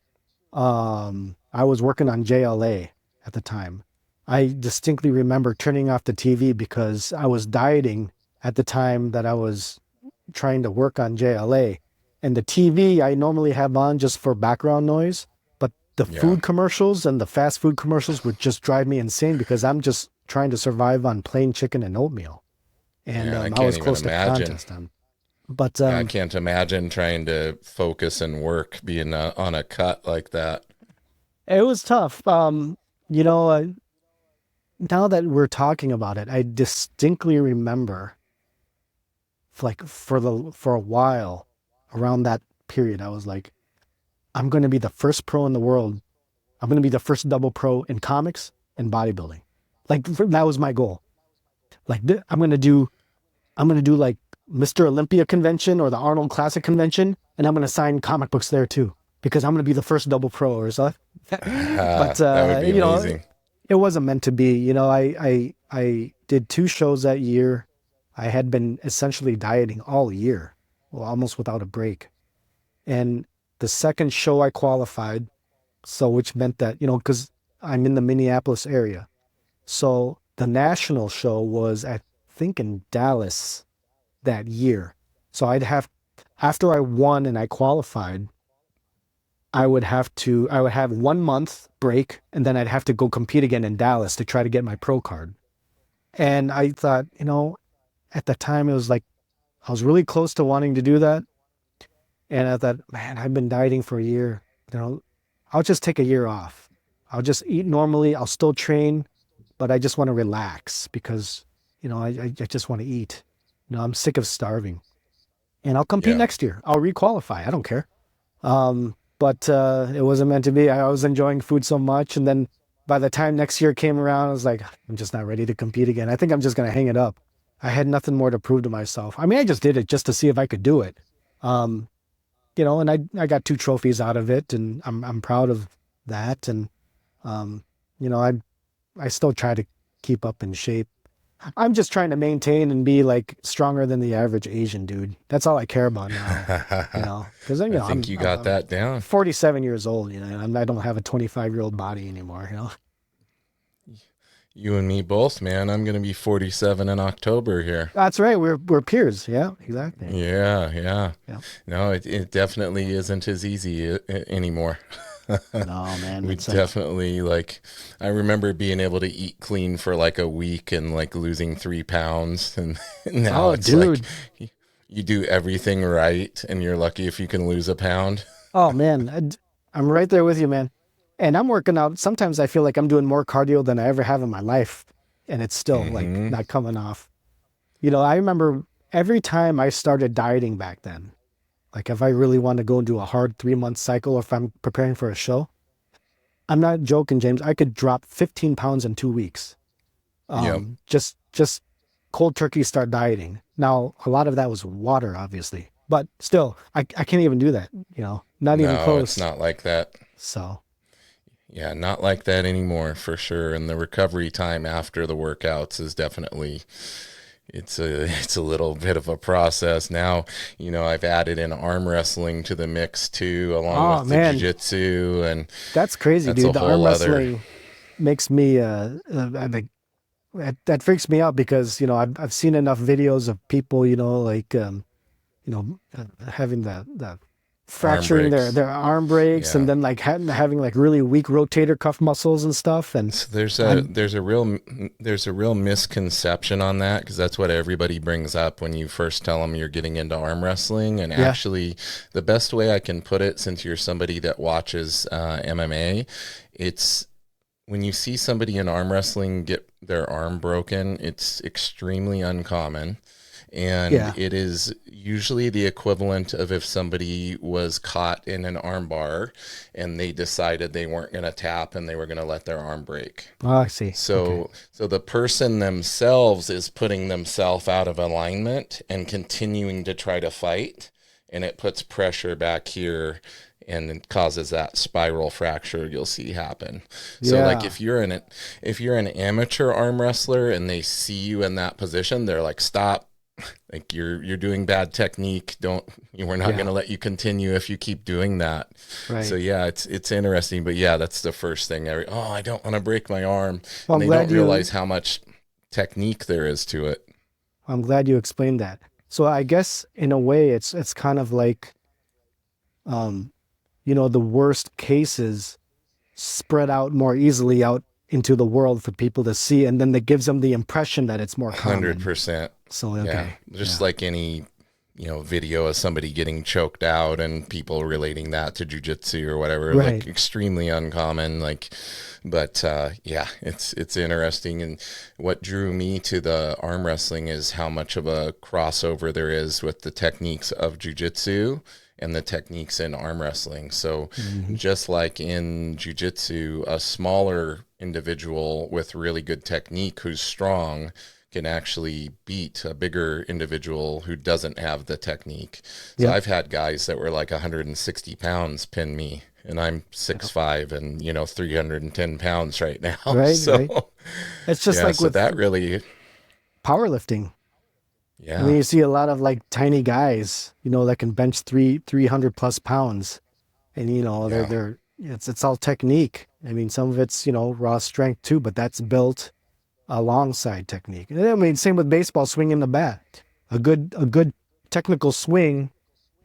I was working on JLA at the time. I distinctly remember turning off the TV because I was dieting at the time that I was trying to work on JLA. And the TV I normally have on just for background noise, but the
Yeah.
food commercials and the fast food commercials would just drive me insane because I'm just trying to survive on plain chicken and oatmeal. And
Man, I
I
can't
was
even
close to
imagine.
contest then. But
Yeah, I can't imagine trying to focus and work being on a cut like that.
it was tough. You know, uh, Now that we're talking about it, I distinctly remember for a while around that period, I was like, I'm going to be the first pro in the world. I'm going to be the first double pro in comics and bodybuilding. That was my goal. I'm going to do like Mr. Olympia convention or the Arnold Classic convention, and I'm going to sign comic books there too because I'm going to be the first double pro or something. But
That would be amazing.
it wasn't meant to be. I did two shows that year. I had been essentially dieting all year, well, almost without a break. And the second show I qualified, so which meant that, because I'm in the Minneapolis area. So the national show was, I think, in Dallas that year. So after I won and I qualified, I would have 1 month break and then I'd have to go compete again in Dallas to try to get my pro card. And I thought, at the time it was like, I was really close to wanting to do that. And I thought, man, I've been dieting for a year. I'll just take a year off. I'll just eat normally. I'll still train, but I just want to relax because, I just want to eat. I'm sick of starving. And I'll compete
Yeah.
next year. I'll requalify. I don't care. But it wasn't meant to be. I was enjoying food so much. And then by the time next year came around, I was like, I'm just not ready to compete again. I think I'm just going to hang it up. I had nothing more to prove to myself. I mean, I just did it just to see if I could do it. Um, and I got two trophies out of it, and I'm proud of that. And um, you know, I I still try to keep up in shape. I'm just trying to maintain and be like stronger than the average Asian dude. That's all I care about now. Because
I think you got
I'm
that down.
47 years old. I don't have a 25-year-old body anymore.
You and me both, man. I'm going to be 47 in October here.
That's right. We're peers. Yeah, exactly.
Yeah, yeah.
Yeah.
No, it definitely isn't as easy anymore.
No, man.
We
It's like,
definitely like, I remember being able to eat clean for like a week and like losing 3 pounds. And now
oh,
it's like
dude.
you do everything right and you're lucky if you can lose a pound.
Oh, man. I'm right there with you, man. And I'm working out. Sometimes I feel like I'm doing more cardio than I ever have in my life, and it's still like
Hmm.
not coming off. I remember every time I started dieting back then, like if I really want to go and do a hard 3 month cycle, or if I'm preparing for a show, I'm not joking, James. I could drop 15 pounds in 2 weeks.
Yep.
Just cold turkey start dieting. Now, a lot of that was water, obviously, but still, I can't even do that, not even
No, it's
close.
not like that.
So,
Yeah, not like that anymore for sure. And the recovery time after the workouts is definitely it's a little bit of a process now. I've added in arm wrestling to the mix too, along
Oh
with the
man,
jiu-jitsu, and
that's crazy,
that's a
dude. The arm
whole other
wrestling makes me I think that freaks me out because I've seen enough videos of people like having the
arm
fracturing their
breaks.
their arm breaks and
Yeah.
then like having like really weak rotator cuff muscles and stuff and
So there's a
I'm
there's a real there's a real misconception on that, because that's what everybody brings up when you first tell them you're getting into arm wrestling. And
yeah
actually, the best way I can put it, since you're somebody that watches MMA, it's when you see somebody in arm wrestling get their arm broken, it's extremely uncommon. And
yeah
it is usually the equivalent of if somebody was caught in an arm bar and they decided they weren't going to tap and they were going to let their arm break.
oh, I see okay
So the person themselves is putting themselves out of alignment and continuing to try to fight, and it puts pressure back here and it causes that spiral fracture you'll see happen. So like
yeah
if you're an amateur arm wrestler and they see you in that position, they're like, stop. Like you're doing bad technique. Don't We're not going
yeah
to let you continue if you keep doing that. So
right
yeah, it's interesting, but yeah, that's the first thing. Oh, I don't want to break my arm,
well
and they don't realize how much technique there is to it.
I'm glad you explained that. So I guess in a way it's kind of like um the worst cases spread out more easily out into the world for people to see, and then that gives them the impression that it's more common.
100%.
So
Yeah,
okay,
just
yeah,
like any video of somebody getting choked out and people relating that to jujitsu or whatever,
right,
like extremely uncommon. Like, but yeah, it's interesting. And what drew me to the arm wrestling is how much of a crossover there is with the techniques of jujitsu and the techniques in arm wrestling. So
hmm
just like in jujitsu, a smaller individual with really good technique who's strong can actually beat a bigger individual who doesn't have the technique. So
yep,
I've had guys that were like 160 pounds pin me, and I'm
yep.
6'5" and 310 pounds right now.
Right, right.
So
It's just
yeah,
like
so
with
that really,
powerlifting. I mean,
yeah,
you see a lot of like tiny guys, that can bench 300 plus pounds, and
yeah,
they're it's all technique. I mean, some of it's raw strength too, but that's built alongside technique. And I mean, same with baseball, swinging the bat. A good technical swing,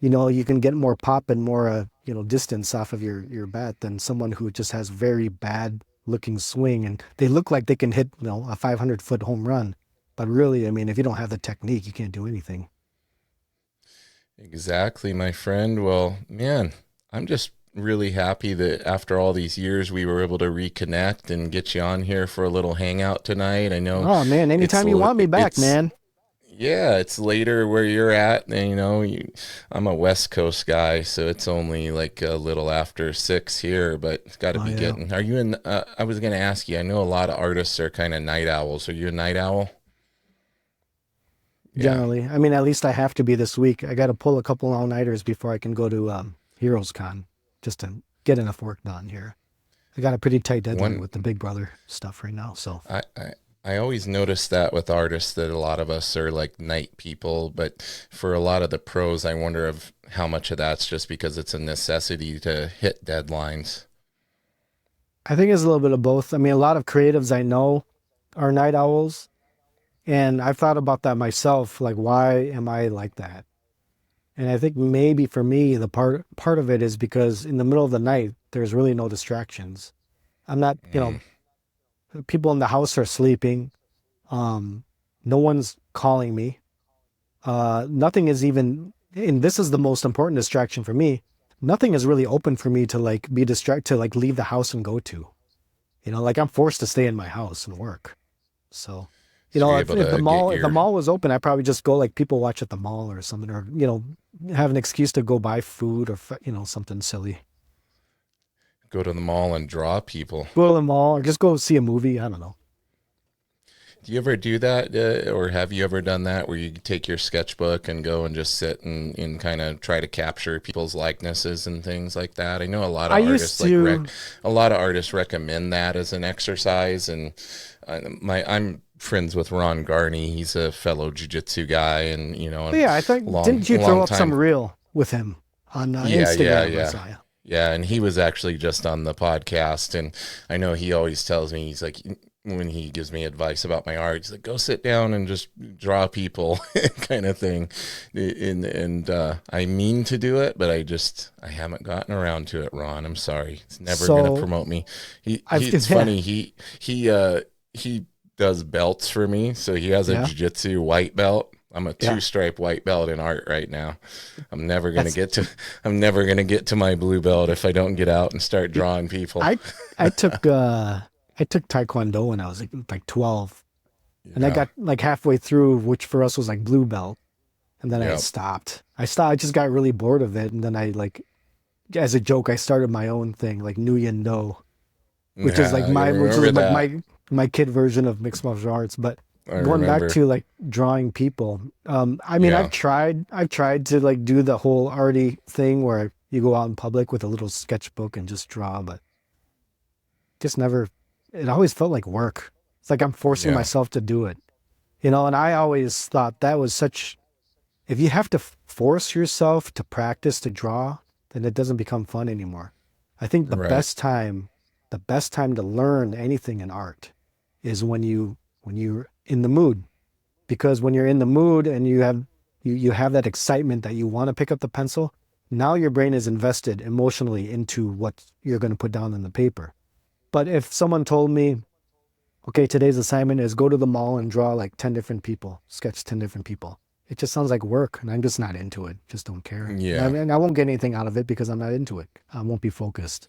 you can get more pop and more distance off of your bat than someone who just has very bad looking swing, and they look like they can hit a 500-foot home run, but really, I mean, if you don't have the technique, you can't do anything.
exactly, my friend. Well, man, I'm just really happy that after all these years we were able to reconnect and get you on here for a little hangout tonight. I know
Oh man,
it's
anytime you want me back,
it's
man.
yeah, it's later where you're at, and I'm a West Coast guy, so it's only like a little after 6 here, but it's got to
Oh
be
yeah.
getting. Are you in? I was gonna ask you. I know a lot of artists are kind of night owls. Are you a night owl? Yeah.
Generally, I mean, at least I have to be this week. I got to pull a couple all-nighters before I can go to Heroes Con just to get enough work done here. I got a pretty tight deadline
One,
with the Big Brother stuff right now. So
I, I I always notice that with artists that a lot of us are like night people, but for a lot of the pros, I wonder of how much of that's just because it's a necessity to hit deadlines.
I think it's a little bit of both. I mean, a lot of creatives I know are night owls, and I've thought about that myself. Like, why am I like that? And I think maybe for me, the part of it is because in the middle of the night, there's really no distractions. I'm not,
Mm,
people in the house are sleeping. Um, no one's calling me. Nothing is even, and this is the most important distraction for me. Nothing is really open for me to like be distracted to like leave the house and go to. Like I'm forced to stay in my house and work. So,
so you're
if,
able
if the
to get
mall if the
your
mall was open, I'd probably just go like people watch at the mall or something, or have an excuse to go buy food or something silly.
go to the mall and draw people.
Go to the mall or just go see a movie. I don't know.
Do you ever do that, or have you ever done that where you take your sketchbook and go and just sit and kind of try to capture people's likenesses and things like that? I know
I used to.
a lot of artists recommend that as an exercise, and I'm friends with Ron Garney. He's a fellow jiu-jitsu guy, and
But yeah, I think
long
didn't you throw
long
up some
time.
reel with him on
Yeah, yeah,
Instagram? I
yeah.
saw you.
Yeah, and he was actually just on the podcast, and I know he always tells me, he's like, when he gives me advice about my art, he's like, go sit down and just draw people kind of thing. And I mean to do it, but I haven't gotten around to it, Ron. I'm sorry. It's never gonna
So
promote me.
I've
It's
yeah,
funny. He does belts for me. So he has a
yeah.
jiu-jitsu white belt. I'm a
Yeah.
two-stripe white belt in art right now. I'm never gonna
That's
get to I'm never gonna get to my blue belt if I don't get out and start drawing people.
I I took uh I took Taekwondo when I was like 12. And I
Yeah.
got like halfway through, which for us was like blue belt, and then I
Yep.
stopped. I just got really bored of it, and then I like as a joke I started my own thing, like Nguyen-Do,
Yeah, I
which
remember
is like
that.
my kid version of mixed martial arts. But
I
going back
remember.
to like drawing people, I mean
Yeah.
I've tried to like do the whole arty thing where you go out in public with a little sketchbook and just draw, but just never. It always felt like work. It's like I'm forcing
Yeah.
myself to do it, And I always thought that was such. If you have to force yourself to practice to draw, then it doesn't become fun anymore. I think
Right.
the best time to learn anything in art is when you're in the mood. Because when you're in the mood and you have that excitement that you want to pick up the pencil, now your brain is invested emotionally into what you're going to put down on the paper. But if someone told me, okay, today's assignment is go to the mall and draw like 10 different people, sketch 10 different people. It just sounds like work, and I'm just not into it. Just don't care. And
Yeah.
I won't get anything out of it because I'm not into it. I won't be focused.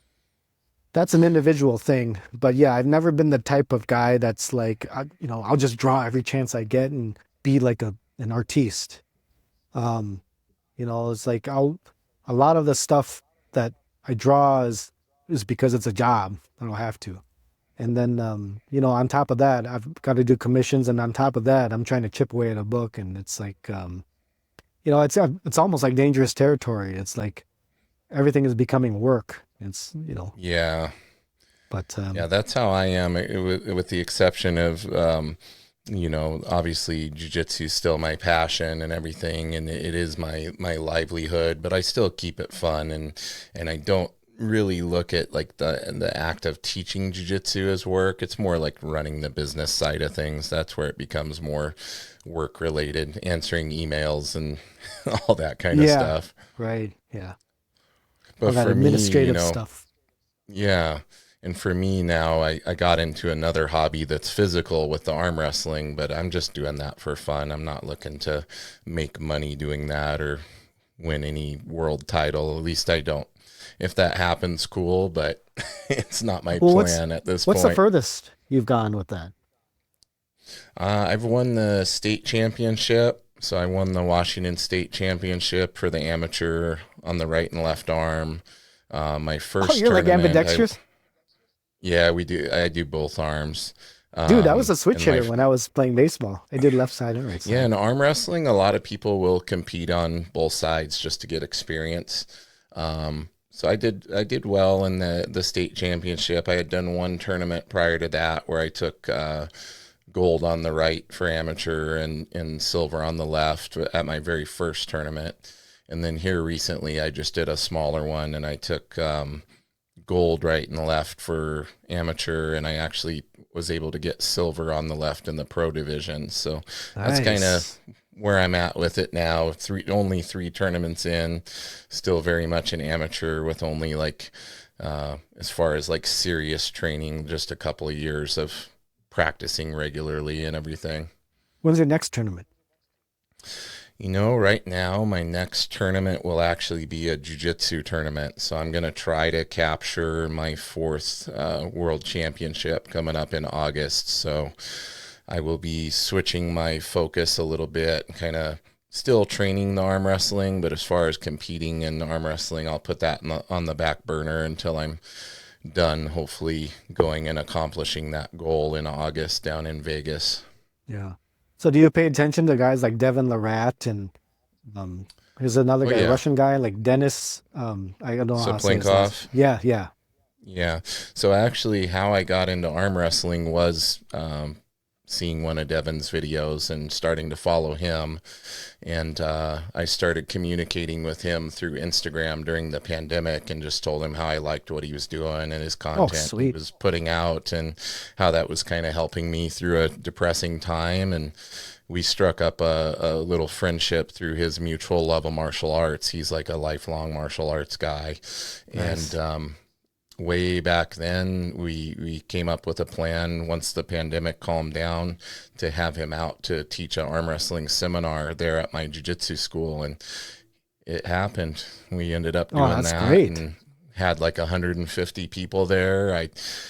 That's an individual thing. But yeah, I've never been the type of guy that's like, I'll just draw every chance I get and be like an artiste. Um, it's like a lot of the stuff that I draw is because it's a job. I don't have to. And then, on top of that, I've got to do commissions, and on top of that, I'm trying to chip away at a book, and it's like, it's almost like dangerous territory. It's like everything is becoming work.
Yeah.
But
Yeah, that's how I am, with the exception of, obviously jujitsu is still my passion and everything, and it is my livelihood, but I still keep it fun, and I don't really look at like the act of teaching jujitsu as work. It's more like running the business side of things. That's where it becomes more work related, answering emails and all that kind of
yeah,
stuff.
right, yeah, all
But
that
for me,
administrative stuff.
yeah. And for me now, I got into another hobby that's physical with the arm wrestling, but I'm just doing that for fun. I'm not looking to make money doing that or win any world title. At least I don't. If that happens, cool, but it's not my
Well,
plan at this
what's the
point.
furthest you've gone with that?
I've won the state championship. So I won the Washington State Championship for the amateur on the right and left arm. My
Oh,
first
you're like
tournament,
ambidextrous,
yeah, we do. I do both arms.
dude. I was a switch
And my
hitter when I was playing baseball. I did left side and right
Yeah,
side.
in arm wrestling, a lot of people will compete on both sides just to get experience. So I did well in the state championship. I had done one tournament prior to that where I took gold on the right for amateur and silver on the left at my very first tournament. And then here recently, I just did a smaller one and I took gold right and left for amateur, and I actually was able to get silver on the left in the pro division. So that's kind of
Nice.
where I'm at with it now. Only three tournaments in, still very much an amateur with only like, as far as like serious training, just a couple of years of practicing regularly and everything.
When's your next tournament?
Right now, my next tournament will actually be a jiu-jitsu tournament. So I'm going to try to capture my fourth world championship coming up in August. So I will be switching my focus a little bit, kind of still training the arm wrestling, but as far as competing in arm wrestling, I'll put that on the back burner until I'm done, hopefully going and accomplishing that goal in August down in Vegas.
Yeah. So do you pay attention to guys like Devin Larratt and um there's another
Oh,
guy,
yeah.
Russian guy like Dennis. I don't know how to say his last.
Saplinkov.
Yeah, yeah.
Yeah. So actually, how I got into arm wrestling was seeing one of Devin's videos and starting to follow him. And I started communicating with him through Instagram during the pandemic and just told him how I liked what he was doing and his content he was putting out, and how that was kind of helping me through a depressing time. And we struck up a little friendship through his mutual love of martial arts. He's like a lifelong martial arts guy. Nice. And way back then, we came up with a plan once the pandemic calmed down to have him out to teach an arm wrestling seminar there at my jiu-jitsu school. And it happened. We ended up doing that. Great. And had like 150 people there.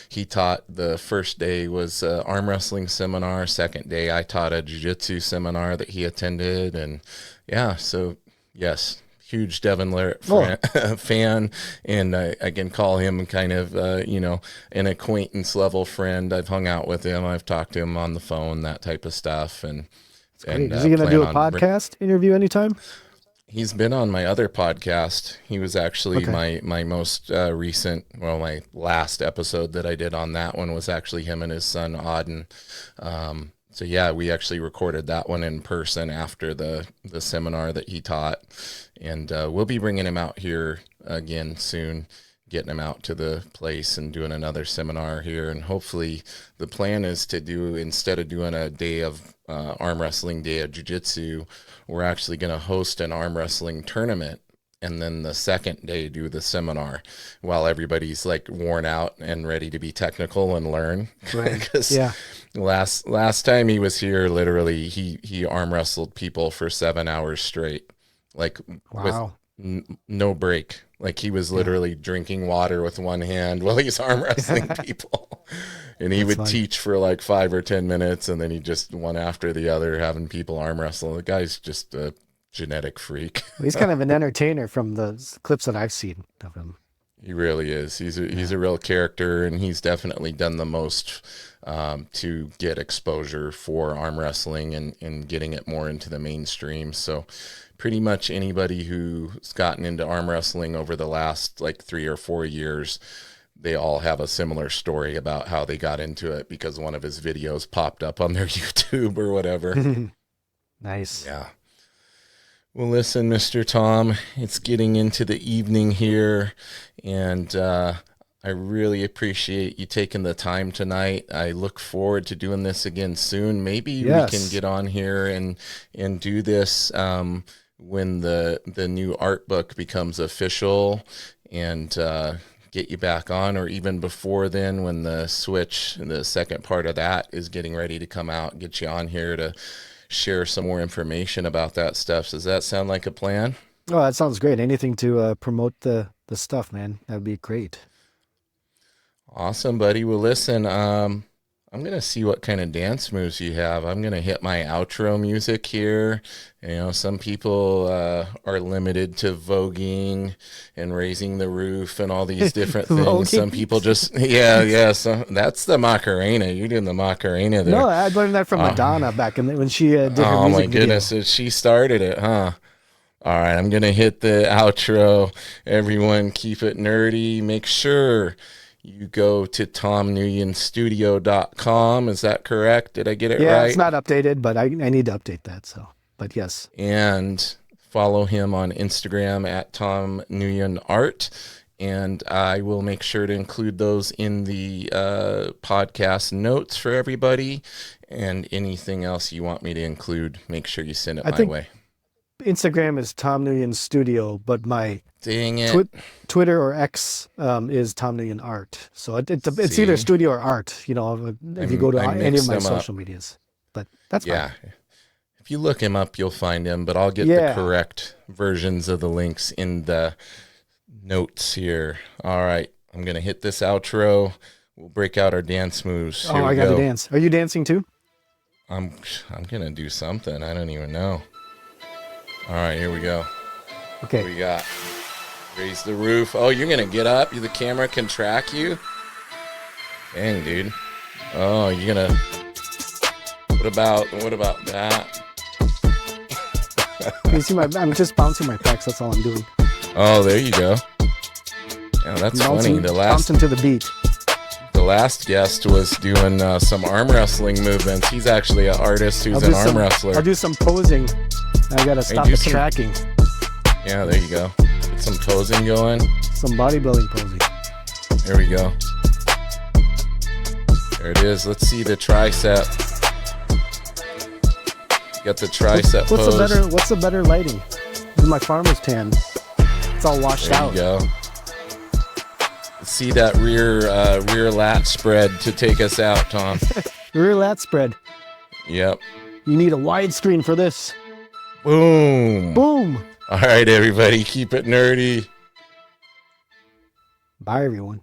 He taught, the first day was an arm wrestling seminar. Second day, I taught a jiu-jitsu seminar that he attended. And yeah, so yes, huge Devin Larrett fan, and I can call him kind of, an acquaintance level friend. I've hung out with him. I've talked to him on the phone, that type of stuff. And
is he going to do a podcast interview anytime?
He's been on my other podcast. He was actually my most recent, my last episode that I did on that one was actually him and his son, Auden. So yeah, we actually recorded that one in person after the seminar that he taught. And we'll be bringing him out here again soon, getting him out to the place and doing another seminar here. And hopefully the plan is to do, instead of doing a day of arm wrestling, day of jiu-jitsu, we're actually going to host an arm wrestling tournament, and then the second day do the seminar while everybody's like worn out and ready to be technical and learn.
Right.
Yeah. Last time he was here, literally he arm wrestled people for 7 hours straight, like with no break. Like he was literally drinking water with one hand while he's arm wrestling people. And he would teach for like 5 or 10 minutes, and then he just one after the other having people arm wrestle. The guy's just a genetic freak.
He's kind of an entertainer from the clips that I've seen of him.
He really is. He's a real character, and he's definitely done the most to get exposure for arm wrestling and getting it more into the mainstream. So pretty much anybody who's gotten into arm wrestling over the last like 3 or 4 years, they all have a similar story about how they got into it because one of his videos popped up on their YouTube or whatever.
Nice.
Yeah. Well, listen, Mr. Tom, it's getting into the evening here, and I really appreciate you taking the time tonight. I look forward to doing this again soon. Maybe we can get on here and do this when the new art book becomes official, and get you back on, or even before then when the Switch, the second part of that is getting ready to come out, get you on here to share some more information about that stuff. Does that sound like a plan?
Oh, that sounds great. Anything to promote the stuff, man. That would be great.
Awesome, buddy. Well, listen, I'm going to see what kind of dance moves you have. I'm going to hit my outro music here. Some people are limited to voguing and raising the roof and all these different things. Some people just, so that's the Macarena. You're doing the Macarena there.
No, I learned that from Madonna back when she did her music
Oh, my goodness. Video. She started it, huh? All right, I'm going to hit the outro. Everyone, keep it nerdy. Make sure you go to tomnguyenstudio.com. Is that correct? Did I get it right?
Yeah, it's not updated, but I need to update that. But yes.
And follow him on Instagram at Tom Nguyen Art. And I will make sure to include those in the podcast notes for everybody. And anything else you want me to include, make sure you send it my way.
Instagram is Tom Nguyen Studio, but my Twitter or X is Tom Nguyen Art. So it's either studio or art, if you go to any of my social medias. But that's fine.
If you look him up, you'll find him, but I'll get the correct versions of the links in the notes here. All right, I'm going to hit this outro. We'll break out our dance moves.
Here I got to dance. Are you dancing too?
I'm going to do something. I don't even know. All right, here we go.
Okay.
What do we got? Raise the roof. Oh, you're going to get up? The camera can track you? Dang, dude. Oh, you're going to... What about that?
You see I'm just bouncing my pecs. That's all I'm doing.
Oh, there you go. Yeah, that's funny.
Bouncing to the beat.
The the last guest was doing some arm wrestling movements. He's actually an artist who's an arm wrestler.
I'll do some posing. I gotta stop the tracking.
Yeah, there you go. Get some posing going.
Some bodybuilding posing.
There we go. There it is. Let's see the tricep. Got the tricep pose.
What's the better lighting? This is my farmer's tan. It's all washed out.
There you go. Let's see that rear lat spread to take us out, Tom.
Rear lat spread.
Yep.
You need a widescreen for this.
Boom.
Boom.
All right, everybody. Keep it nerdy.
Bye, everyone.